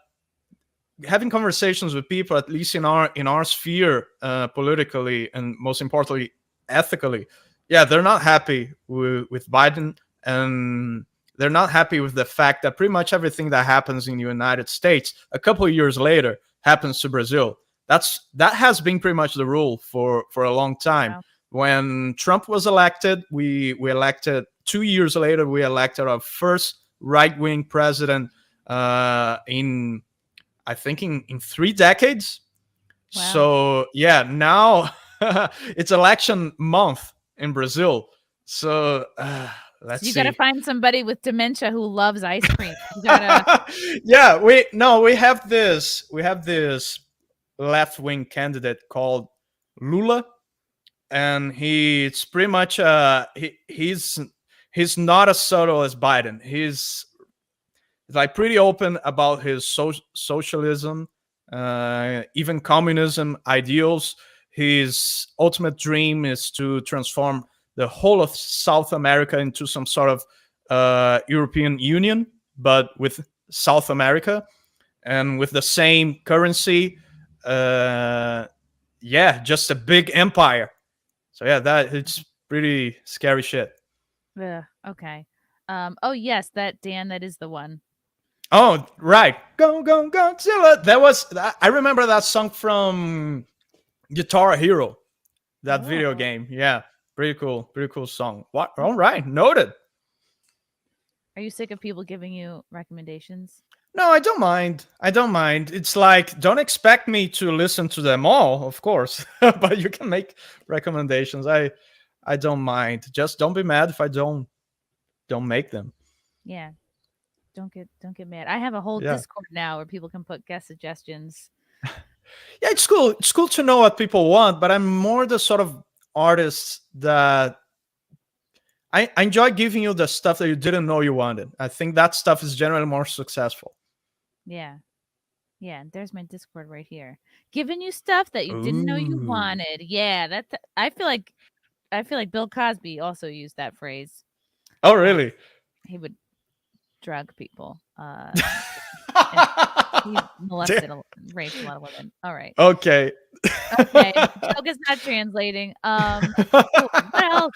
having conversations with people, at least in our sphere, politically, and most importantly, ethically, yeah, they're not happy with Biden, and they're not happy with the fact that pretty much everything that happens in the United States a couple of years later happens to Brazil. That has been pretty much the rule for a long time. Wow. When Trump was elected, we elected 2 years later. We elected our first right-wing president in, I think, in 3 decades. Wow. So yeah, now it's election month in Brazil. So let's You see. got to find somebody with dementia who loves ice cream. You gotta... Yeah, we have this left-wing candidate called Lula, and he's pretty much he's not as subtle as Biden. He's like pretty open about his socialism, even communism ideals. His ultimate dream is to transform the whole of South America into some sort of European Union, but with South America and with the same currency. Yeah, just a big empire. So yeah, that it's pretty scary shit. Ugh, okay. Oh yes, that is the one. Oh right, go Godzilla. That was, I remember that song from Guitar Hero, that video game. Yeah, pretty cool song. What? All right, noted. Are you sick of people giving you recommendations? No, I don't mind. It's like, don't expect me to listen to them all, of course, but you can make recommendations. I don't mind. Just don't be mad if I don't make them. Yeah. Don't get mad. I have a whole Discord now where people can put guest suggestions. Yeah, it's cool. It's cool to know what people want, but I'm more the sort of artist that I enjoy giving you the stuff that you didn't know you wanted. I think that stuff is generally more successful. Yeah. Yeah, there's my Discord right here. Giving you stuff that you didn't know you wanted. Yeah, I feel like Bill Cosby also used that phrase. Oh, really? He would drug people. He molested, raped a lot of women. All right. Okay. Okay. Joke is not translating. What else?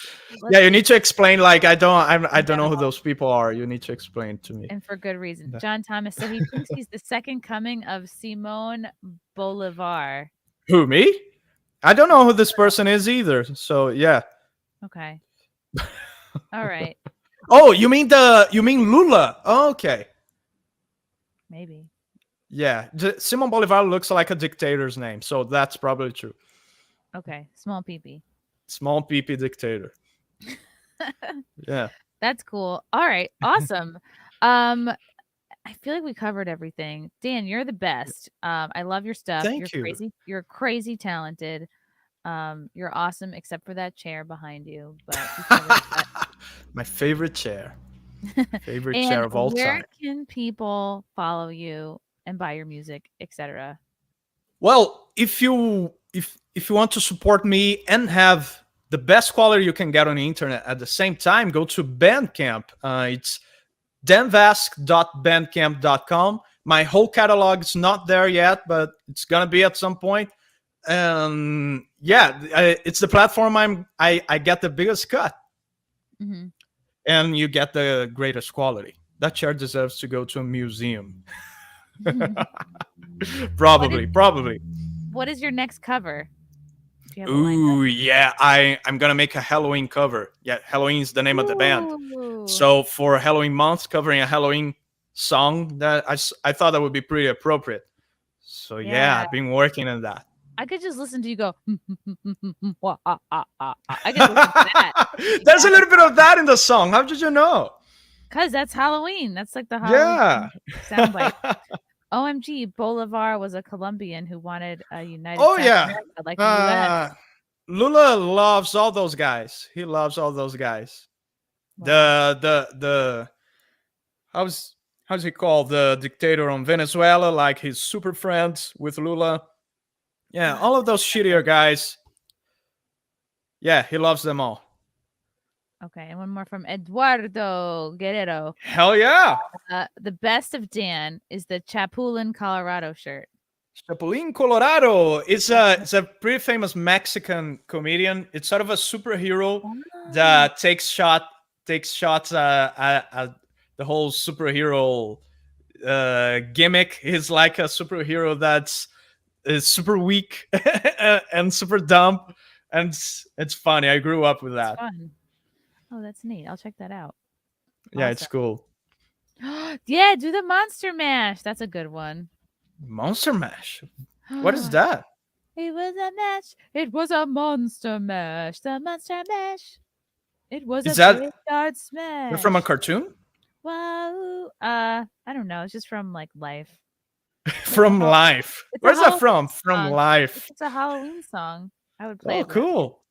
Yeah, you need to explain. Like, I don't know who those people are. You need to explain to me. And for good reason. John Thomas said he thinks he's the second coming of Simon Bolivar. Who, me? I don't know who this person is either. So yeah. Okay. All right. Oh, you mean Lula? Oh, okay. Maybe. Yeah, Simon Bolivar looks like a dictator's name, so that's probably true. Okay, small peepee. Small peepee dictator. Yeah. That's cool. All right, awesome. I feel like we covered everything. Dan, you're the best. I love your stuff. Thank you. Crazy. You're crazy talented. You're awesome, except for that chair behind you. But my favorite chair. Favorite chair of all time. Where can people follow you and buy your music, etc.? Well, if you want to support me and have the best quality you can get on the internet at the same time, go to Bandcamp. It's danvasc.bandcamp.com. My whole catalog is not there yet, but it's gonna be at some point. And yeah, it's the platform I get the biggest cut. Mm-hmm. And you get the greatest quality. That chair deserves to go to a museum. Probably. What is your next cover? Ooh, yeah. I'm gonna make a Halloween cover. Yeah, Halloween is the name of the band. So for Halloween month, covering a Halloween song, that I thought that would be pretty appropriate. So yeah, I've been working on that. I could just listen to you go. I could listen to that. There's a little bit of that in the song. How did you know? Because that's Halloween. That's like the Halloween soundbite. OMG, Bolivar was a Colombian who wanted a united. Oh yeah, America, like the US. Lula loves all those guys. He loves all those guys. Wow. The how's he called, the dictator on Venezuela? Like, he's super friends with Lula. Yeah, all of those shittier guys. Yeah, he loves them all. Okay, and one more from Eduardo Guerrero. Hell yeah. The best of Dan is the Chapulin, Colorado shirt. Chapulín Colorado. It's a pretty famous Mexican comedian. It's sort of a superhero that takes shots at the whole superhero gimmick. He's like a superhero that's is super weak and super dumb, and it's funny. I grew up with that. Fun. Oh, that's neat. I'll check that out. Yeah, it's cool. Yeah, do the Monster Mash. That's a good one. Monster Mash. What is that? It was a mash. It was a monster mash. The Monster Mash. It was Is a that- graveyard smash. They're from a cartoon? Wow. I don't know. It's just from like Life. From Life. It's a Where's that Halloween from? From song. Life. It's a Halloween song. I would play Oh, it. cool.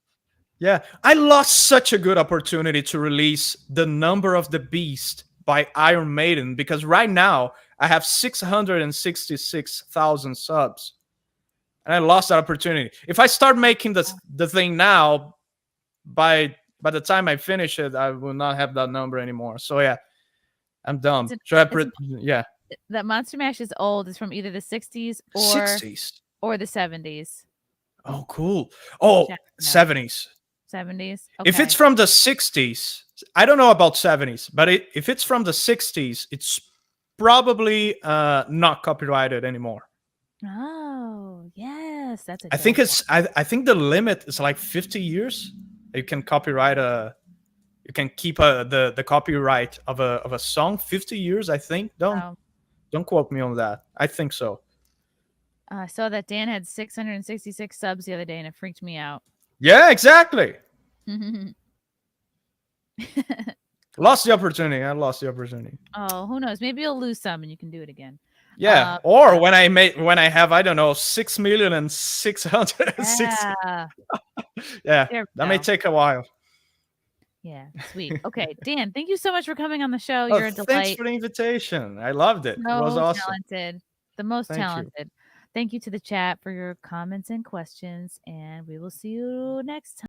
Yeah, I lost such a good opportunity to release The Number of the Beast by Iron Maiden because right now I have 666,000 subs. And I lost that opportunity. If I start making the thing now, by the time I finish it, I will not have that number anymore. So yeah, I'm dumb. Yeah. That Monster Mash is old. It's from either the 60s or 60s. or the 70s. Oh, cool. Oh, Check it out. 70s. 70s. If it's from the 60s, I don't know about 70s, but if it's from the 60s, it's probably not copyrighted anymore. Oh, yes, that's a I think I think the limit is like 50 years. You can copyright you can keep the copyright of a song 50 years, I think. Don't quote me on that. I think so. I saw that Dan had 666 subs the other day and it freaked me out. Yeah, exactly. Lost the opportunity. I lost the opportunity. Oh, who knows? Maybe you'll lose some and you can do it again. Yeah, or when I have, I don't know, 6,606,000. Yeah. Yeah, There we that may go. take a while. Yeah, sweet. Okay, Dan, thank you so much for coming on the show. Oh, You're a thanks delight. for the invitation. I loved it. It was So awesome. talented. The most Thank you. talented. Thank you to the chat for your comments and questions, and we will see you next time.